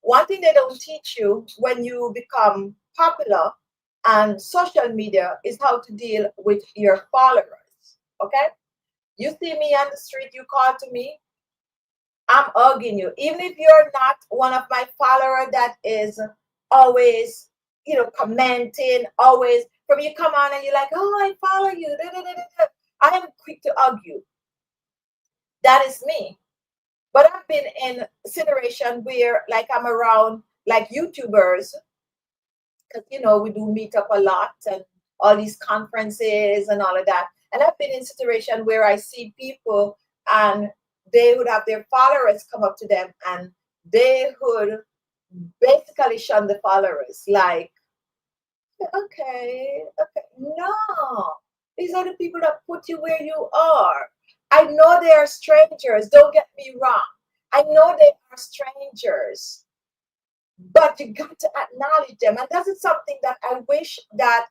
One thing they don't teach you when you become popular on social media is how to deal with your followers. Okay? You see me on the street, you call to me, I'm hugging you. Even if you're not one of my followers that is always, commenting, always from you come on and you're like, oh, I follow you. Da, da, da, da, da. I am quick to hug you. That is me. But I've been in a situation where like I'm around like YouTubers, because we do meet up a lot and all these conferences and all of that. And I've been in a situation where I see people and they would have their followers come up to them and they would basically shun the followers like, okay, no, these are the people that put you where you are. I know they are strangers, don't get me wrong. I know they are strangers, but you got to acknowledge them. And that is something that I wish that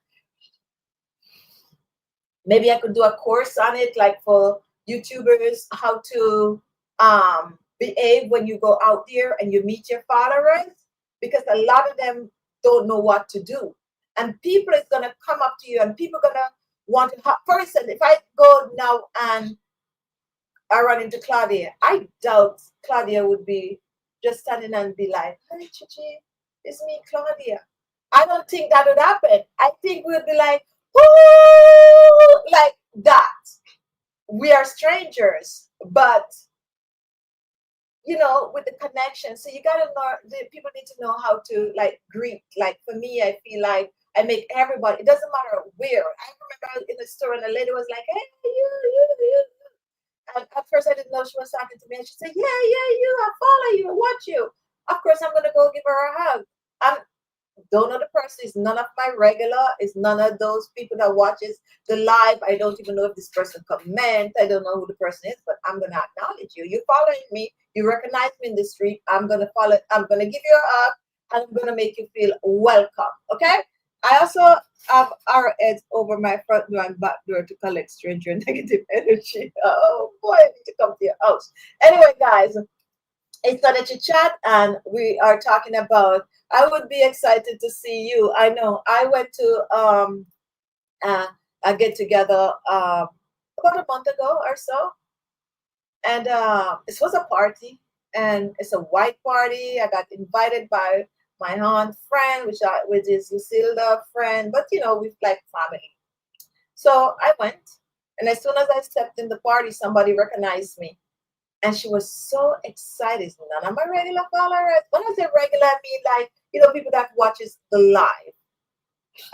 maybe I could do a course on it, like for YouTubers, how to behave when you go out there and you meet your followers, because a lot of them don't know what to do. And people is going to come up to you and people going to want to have, for instance, if I go now and I run into Claudia, I doubt Claudia would be just standing and be like, hey, Chichi, it's me, Claudia. I don't think that would happen. I think we'll be like, whoo, like that. We are strangers, but with the connection. So you gotta know, the people need to know how to like greet. Like for me, I feel like I make everybody, it doesn't matter where. I remember in the store and the lady was like, hey, you. And at first I didn't know she was talking to me. And she said, yeah, you, I follow you, I watch you. Of course, I'm gonna go give her a hug. I don't know the person. It's none of my regular. It's none of those people that watches the live. I don't even know if this person comment. I don't know who the person is, but I'm gonna acknowledge you. You're following me. You recognize me in the street. I'm gonna follow. I'm gonna give you a hug, and I'm gonna make you feel welcome. Okay. I also have RS over my front door and back door to collect stranger negative energy. Oh boy, I need to come to your house. Anyway, guys, it's not a chit chat, and we are talking about. I would be excited to see you. I know. I went to uh, a get together about a month ago or so, and it was a party, and it's a white party. I got invited by my aunt friend, which is Lucilda friend, but you know, we've like family. So I went, and as soon as I stepped in the party, somebody recognized me, and she was so excited. And I'm a regular follower. When I say regular, I mean like, you know, people that watches the live.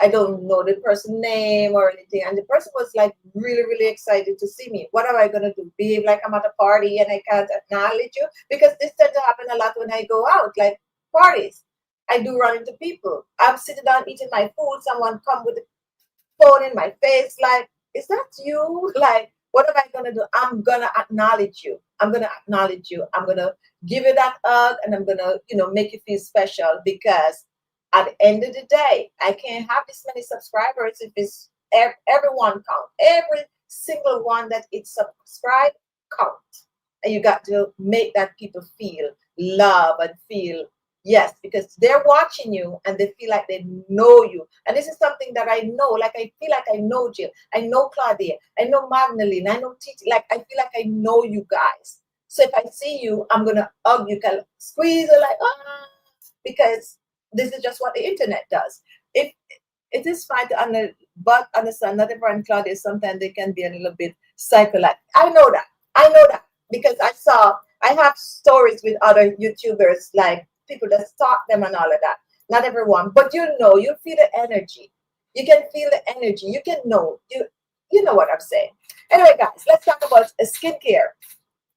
I don't know the person name or anything. And the person was like really, really excited to see me. What am I gonna do? Behave like I'm at a party and I can't acknowledge you? Because this tends to happen a lot when I go out, like parties. I do run into people. I'm sitting down eating my food, someone come with phone in my face, like, is that you? Like, what am I gonna do? I'm gonna acknowledge you. I'm gonna acknowledge you. I'm gonna give you that hug, and I'm gonna, you know, make you feel special, because at the end of the day, I can't have this many subscribers if it's everyone count. Every single one that is subscribed count. And you got to make that people feel love and feel yes, because they're watching you and they feel like they know you. And this is something that I know. Like, I feel like I know Jill. I know Claudia. I know Magdalene. I know Titi. Like, I feel like I know you guys. So if I see you, I'm going to hug you, kind of squeeze it like, ah, because this is just what the internet does. If it is fine to but understand not everyone, Claudia, sometimes they can be a little bit psychotic. I know that. I know that because I have stories with other YouTubers, like people that stalk them and all of that. Not everyone, but you know, you feel the energy. You can feel the energy. You can know. You know what I'm saying. Anyway, guys, let's talk about skincare.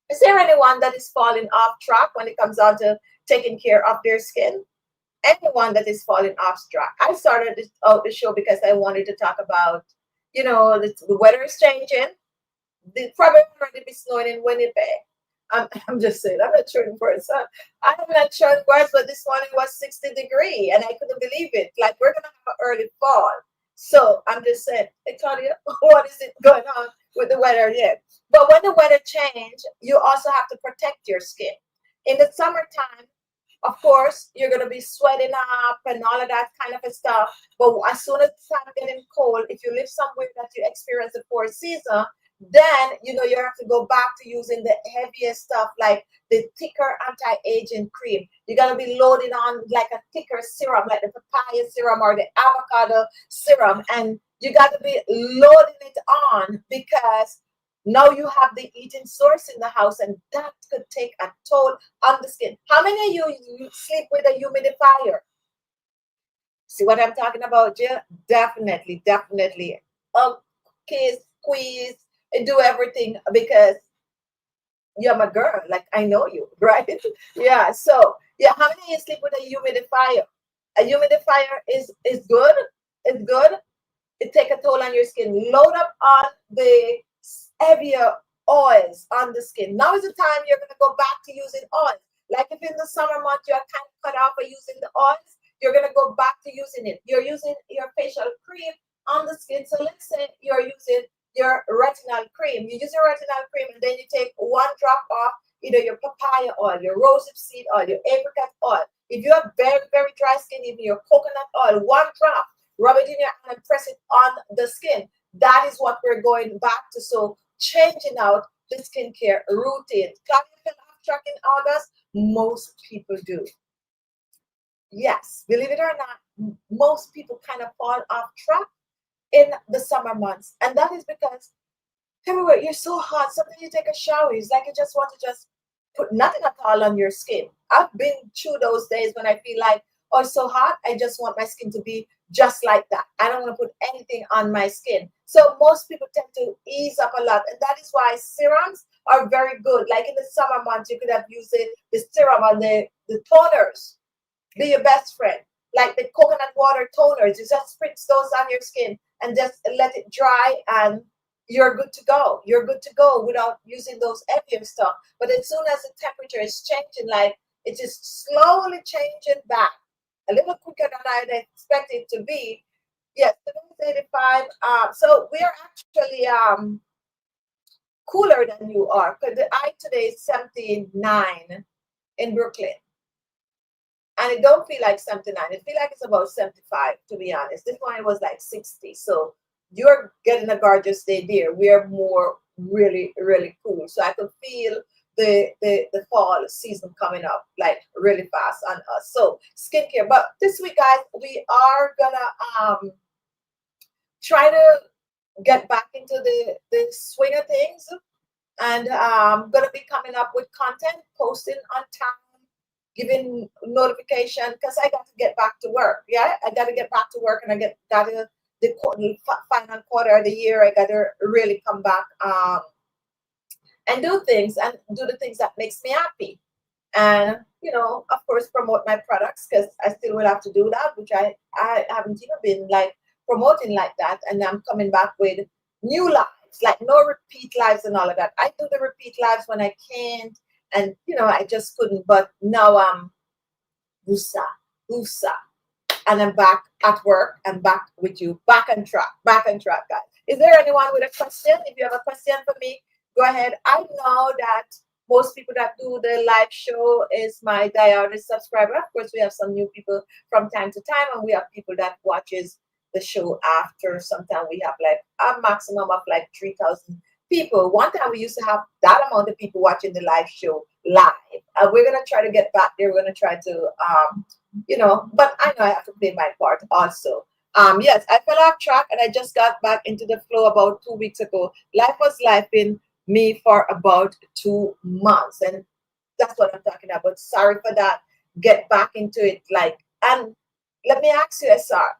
Is there anyone that is falling off track when it comes down to taking care of their skin? Anyone that is falling off track. I started out the show because I wanted to talk about, you know, the weather is changing. The probably already be snowing in Winnipeg. I'm just saying, I'm not showing for it. So I'm not showing words, but this morning was 60 degrees, and I couldn't believe it. Like, we're gonna have an early fall. So I'm just saying, hey Claudia, what is it going on with the weather yet? But when the weather change, you also have to protect your skin. In the summertime, of course, you're gonna be sweating up and all of that kind of a stuff. But as soon as it's time getting cold, if you live somewhere that you experience the four season, then you know you have to go back to using the heaviest stuff, like the thicker anti-aging cream. You gotta be loading on like a thicker serum, like the papaya serum or the avocado serum, and you gotta be loading it on because now you have the eating source in the house, and that could take a toll on the skin. How many of you sleep with a humidifier? See what I'm talking about, Jill? Definitely, definitely. Okay, squeeze and do everything because you're my girl. Like, I know you, right? Yeah. So yeah, how many of you sleep with a humidifier? A humidifier is good. It's good. It take a toll on your skin. Load up on the heavier oils on the skin. Now is the time you're gonna go back to using oils. Like if in the summer month you're kind of cut off for using the oils, you're gonna go back to using it. You're using your facial cream on the skin. So let's say you're using your retinol cream. You use your retinol cream and then you take one drop off either your papaya oil, your rosehip seed oil, your apricot oil. If you have very, very dry skin, even your coconut oil, one drop, rub it in your hand and press it on the skin. That is what we're going back to. So changing out the skincare routine. Claudia fell off track in August. Most people do. Yes, believe it or not, most people kind of fall off track in the summer months. And that is because everywhere you're so hot. Sometimes you take a shower, it's like you just want to just put nothing at all on your skin. I've been through those days when I feel like, oh, it's so hot, I just want my skin to be just like that. I don't want to put anything on my skin. So most people tend to ease up a lot, and that is why serums are very good. Like in the summer months, you could have used the serum on the toners. Be your best friend. Like the coconut water toners, you just spritz those on your skin and just let it dry, and you're good to go. You're good to go without using those heavier stuff. But as soon as the temperature is changing, like it's just slowly changing back a little quicker than I'd expect it to be, Yes, today's 85. So we are actually cooler than you are. Because the I today is 79 in Brooklyn. And it don't feel like 79. It feel like it's about 75, to be honest. This one was like 60. So you're getting a gorgeous day there. We're more really, really cool. So I could feel the fall season coming up like really fast on us. So skincare. But this week, guys, we are gonna try to get back into the swing of things, and gonna be coming up with content, posting on time, giving notification, because I got to get back to work. Yeah, I got to get back to work, and got to the final quarter of the year. I got to really come back and do things and do the things that makes me happy, and of course, promote my products, because I still will have to do that, which I haven't even been like promoting like that. And I'm coming back with new lives, like no repeat lives and all of that. I do the repeat lives when I can't, and I just couldn't. But now I'm USA, and I'm back at work and back with you, back on track, guys. Is there anyone with a question? If you have a question for me, go ahead. I know that most people that do the live show is my diehard subscriber. Of course, we have some new people from time to time, and we have people that watches the show after. Sometimes we have like a maximum of like 3,000 people. One time we used to have that amount of people watching the live show live. We're gonna try to get back there. We're gonna try to but I know I have to play my part also. Yes, I fell off track and I just got back into the flow about 2 weeks ago. Life was life in me for about 2 months, and that's what I'm talking about. Sorry for that. Get back into it, and let me ask you, SR,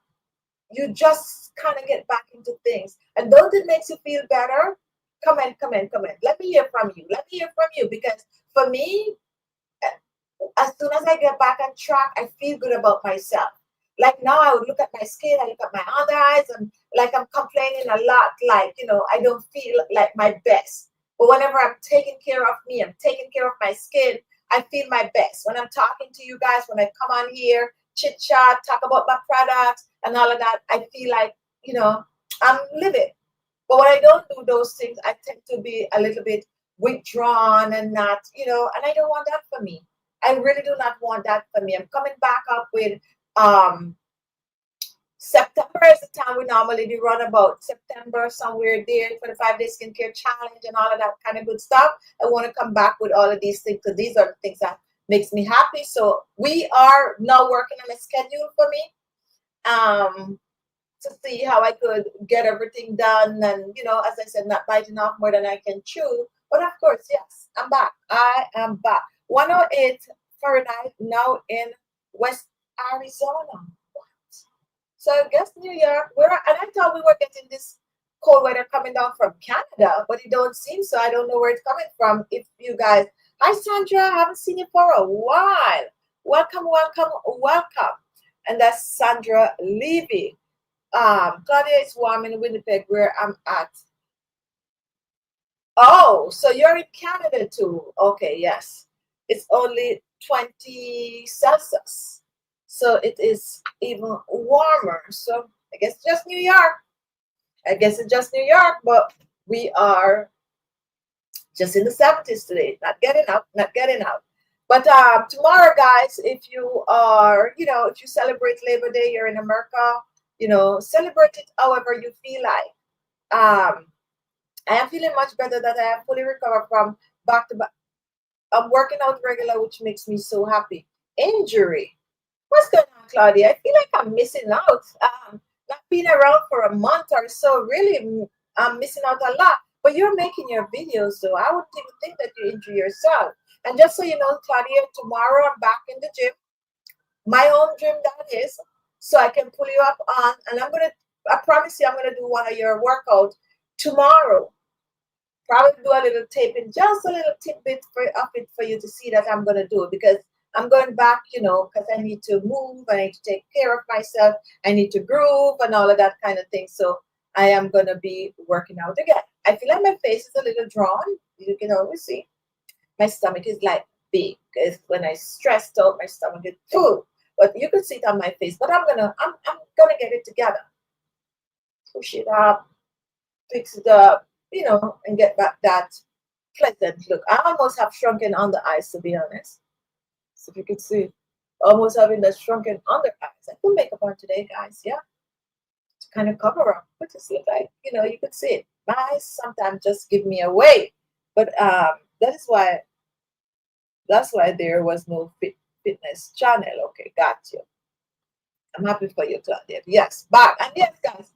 you just kind of get back into things, and don't it makes you feel better? Come in, come in, come in. Let me hear from you. Let me hear from you, because for me, as soon as I get back on track, I feel good about myself. Like now, I would look at my skin, I look at my under eyes, and like I'm complaining a lot. Like, I don't feel like my best. But whenever I'm taking care of me, I'm taking care of my skin, I feel my best. When I'm talking to you guys, when I come on here, chit chat, talk about my products and all of that, I feel like, I'm living. But when I don't do those things, I tend to be a little bit withdrawn and not, and I don't want that for me. I really do not want that for me. I'm coming back up with um September is the time we normally do run about September, somewhere there, 25-day skincare challenge and all of that kind of good stuff. I want to come back with all of these things, because these are the things that makes me happy. So we are now working on a schedule for me. To see how I could get everything done, and as I said, not biting off more than I can chew. But of course, yes, I'm back. I am back. 108 Fahrenheit now in West Arizona. So I guess New York. And I thought we were getting this cold weather coming down from Canada, but it don't seem so. I don't know where it's coming from. If you guys, hi Sandra, I haven't seen you for a while. Welcome, welcome, welcome. And that's Sandra Levy. Claudia, it's warm in Winnipeg where I'm at. Oh, so you're in Canada too. Okay, yes. It's only 20 Celsius. So it is even warmer. So I guess just New York. I guess it's just New York, but we are just in the 70s today. Not getting out, not getting out. But tomorrow, guys, if you are, if you celebrate Labor Day, you're in America, celebrate it however you feel like. I am feeling much better, that I have fully recovered from back to back. I'm working out regular, which makes me so happy. Injury. What's going on, Claudia? I feel like I'm missing out. Not being around for a month or so, really, I'm missing out a lot. But you're making your videos, so I wouldn't even think that you injure yourself. And just so you know, Claudia, tomorrow I'm back in the gym, my own gym that is, so I can pull you up on, and I promise you, I'm gonna do one of your workouts tomorrow. Probably do a little taping, just a little tidbit of it for you to see that I'm gonna do it, because I'm going back, because I need to move, I need to take care of myself, I need to groove and all of that kind of thing. So I am gonna be working out again. I feel like my face is a little drawn. You can always see my stomach is like big, because when I stressed out, my stomach is full. But you can see it on my face. But I'm gonna get it together. push it up, fix it up, you know, and get back that pleasant look. I almost have shrunken under eyes, to be honest. So if you could see, almost having the shrunken under eyes. I put makeup on today, guys. Yeah, to kind of cover up, but just look like, you know, you could see it. My eyes sometimes just give me away, but that is why. That's why there was no fitness channel. Okay, got you. I'm happy for you, Claudia. Yes, back and yes, guys.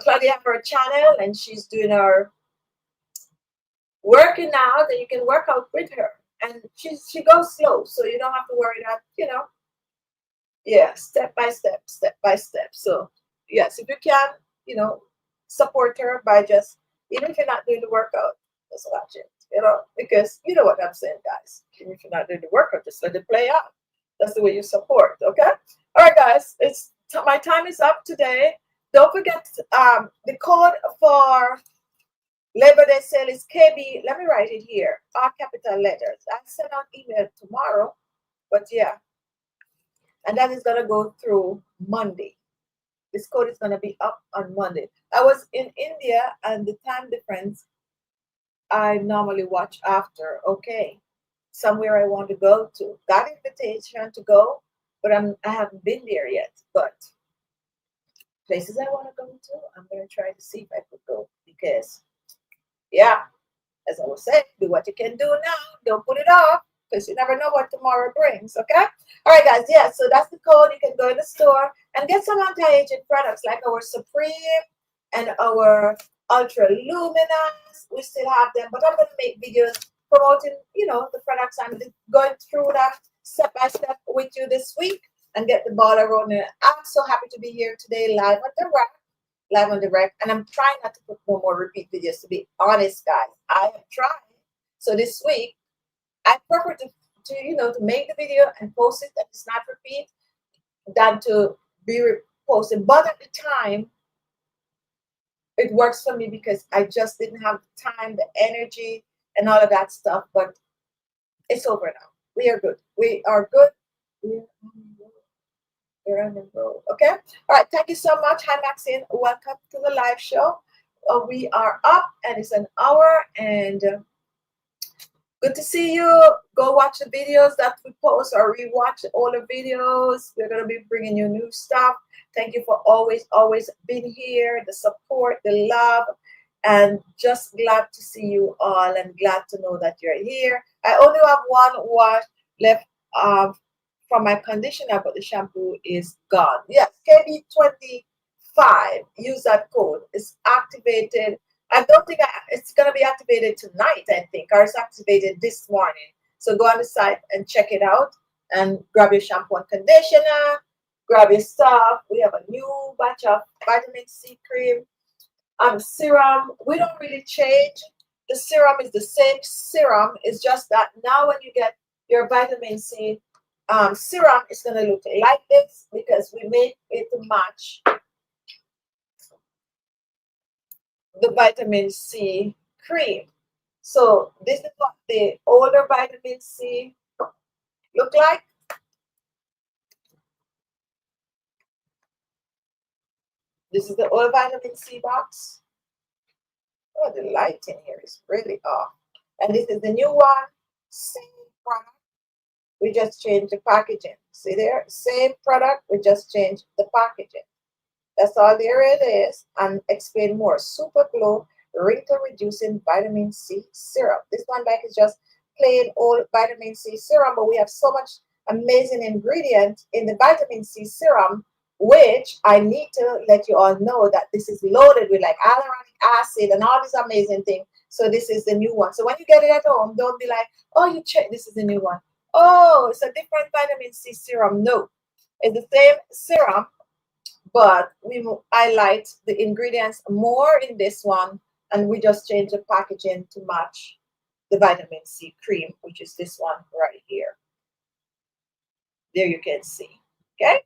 Claudia have her channel and she's doing her working out, and you can work out with her. And she goes slow, so you don't have to worry that, you know, yeah, step by step, step by step. So yes, if you can, you know, support her by just, even if you're not doing the workout, just watch it, you know, because you know what I'm saying, guys. Even if you're not doing the workout, just let it play out. That's the way you support. Okay. All right, guys. It's my time is up today. Don't forget the code for Labor Day sale is KB. Let me write it here. All capital letters. I'll send out email tomorrow, but yeah, and that is gonna go through Monday. This code is gonna be up on Monday. I was in India, and the time difference I normally watch after. Okay, somewhere I want to go to. Got invitation to go, but I haven't been there yet. But places I want to go to, I'm gonna try to see if I could go, because yeah, as I was saying, do what you can do now. Don't put it off, because you never know what tomorrow brings. Okay. All right, guys. Yeah. So that's the code. You can go in the store and get some anti-aging products like our Supreme and our Ultra Luminous. We still have them, but I'm going to make videos promoting, you know, the products. I'm going through that step by step with you this week and get the ball rolling. I'm so happy to be here today, live on the rack. Live on the rec, and I'm trying not to put no more repeat videos, to be honest, guys. I have tried. So this week I prefer to you know, to make the video and post it and it's not repeat than to be posted. But at the time it works for me because I just didn't have the time, the energy, and all of that stuff. But it's over now. We are good. We are good. We're on the road. Okay. All right. Thank you so much. Hi, Maxine. Welcome to the live show. We are up, and it's an hour, and good to see you. Go watch the videos that we post or rewatch all the videos. We're going to be bringing you new stuff. Thank you for always being here, the support, the love, and just glad to see you all and glad to know that you're here. I only have one wash left from my conditioner, but the shampoo is gone. Yes, KB25. Use that code. It's activated. I don't think it's going to be activated tonight, I think, or it's activated this morning. So go on the site and check it out and grab your shampoo and conditioner, grab your stuff. We have a new batch of vitamin C cream, serum. We don't really change. The serum is the same serum. It's just that now when you get your vitamin C serum, it's going to look like this because we made it to match the vitamin C cream. So this is what the older vitamin C look like. This is the old vitamin C box. Oh, the light in here is really off. And this is the new one. Same product. We just changed the packaging. See there? Same product. We just changed the packaging. That's all there it is. And explain more. Super Glow Wrinkle Reducing Vitamin C Serum. This one back is just plain old vitamin C serum, but we have so much amazing ingredient in the vitamin C serum, which I need to let you all know that this is loaded with like hyaluronic acid and all these amazing things. So this is the new one. So when you get it at home, don't be like, oh, you check, this is the new one. Oh, it's a different vitamin C serum. No, it's the same serum, but we highlight the ingredients more in this one, and we just change the packaging to match the vitamin C cream, which is this one right here. There you can see. Okay,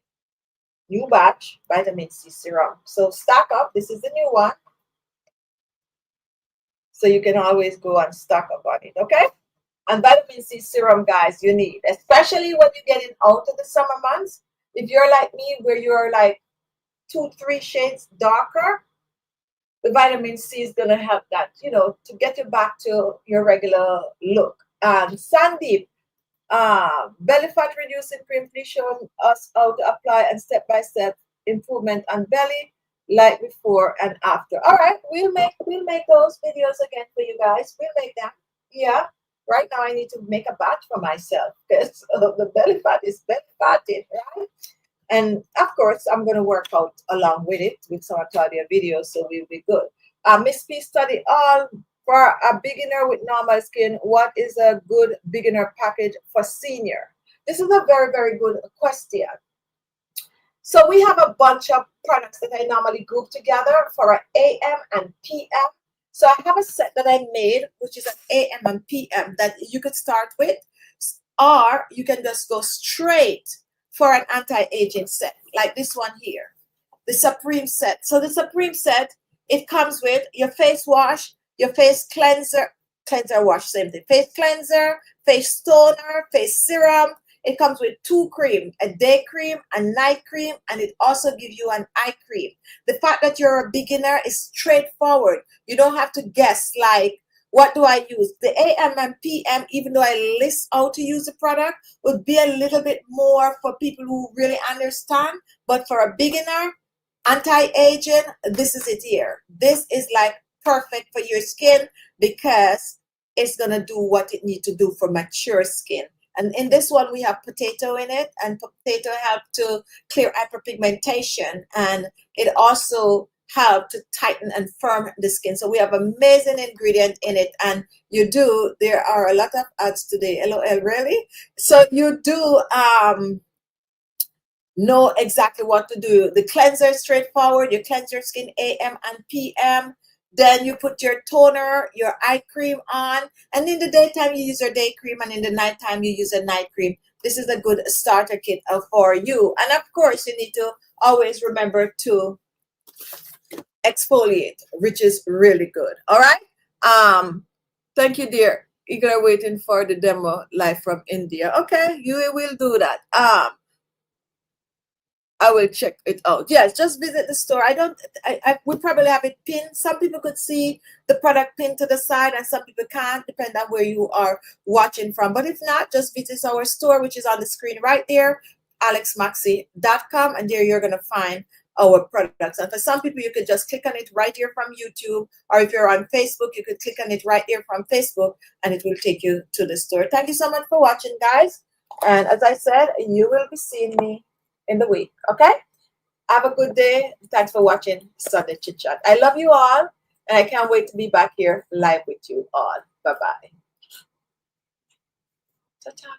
new batch vitamin C serum. So stock up. This is the new one, so you can always go and stock up on it. Okay. And vitamin C serum, guys, you need, especially when you're getting out of the summer months. If you're like me, where you're like 2-3 shades darker, The vitamin C is going to help that, you know, to get you back to your regular look. And Sandeep, belly fat reducing cream, please show us how to apply and step-by-step improvement on belly, like before and after. All right, we'll make those videos again for you guys. We'll make them. Yeah. Right now, I need to make a batch for myself because the belly fat is belly fatted, right? And of course, I'm going to work out along with it with some Claudia videos, so we'll be good. Miss P study all for a beginner with normal skin. What is a good beginner package for senior? This is a very, very good question. So we have a bunch of products that I normally group together for an AM and PM. So I have a set that I made, which is an AM and PM that you could start with, or you can just go straight for an anti-aging set, like this one here, the Supreme set. So the Supreme set, it comes with your face wash, your face cleanser wash, same thing, face cleanser, face toner, face serum. It comes with 2 cream, a day cream, a night cream, and it also gives you an eye cream. The fact that you're a beginner is straightforward. You don't have to guess, like, what do I use? The AM and PM, even though I list how to use the product, would be a little bit more for people who really understand. But for a beginner, anti-aging, this is it here. This is like perfect for your skin because it's going to do what it needs to do for mature skin. And in this one, we have potato in it, and potato help to clear hyperpigmentation, and it also help to tighten and firm the skin. So we have amazing ingredient in it, and there are a lot of ads today, LOL, really? So you do know exactly what to do. The cleanser is straightforward. You cleanse your skin AM and PM. Then you put your toner, your eye cream on, and in the daytime you use your day cream, and in the nighttime you use a night cream. This is a good starter kit for you. And of course, you need to always remember to exfoliate, which is really good. All right. Thank you, dear. Eager waiting for the demo live from India. Okay, you will do that. I will check it out. Yes, just visit the store. I would probably have it pinned. Some people could see the product pinned to the side and some people can't, depending on where you are watching from. But if not, just visit our store, which is on the screen right there, alexmaxi.com, and there you're going to find our products. And for some people, you could just click on it right here from YouTube, or if you're on Facebook, you could click on it right there from Facebook, and it will take you to the store. Thank you so much for watching, guys. And as I said, you will be seeing me in the week. Okay, have a good day. Thanks for watching Sunday Chit Chat. I love you all, and I can't wait to be back here live with you all. Bye bye. Ta-ta.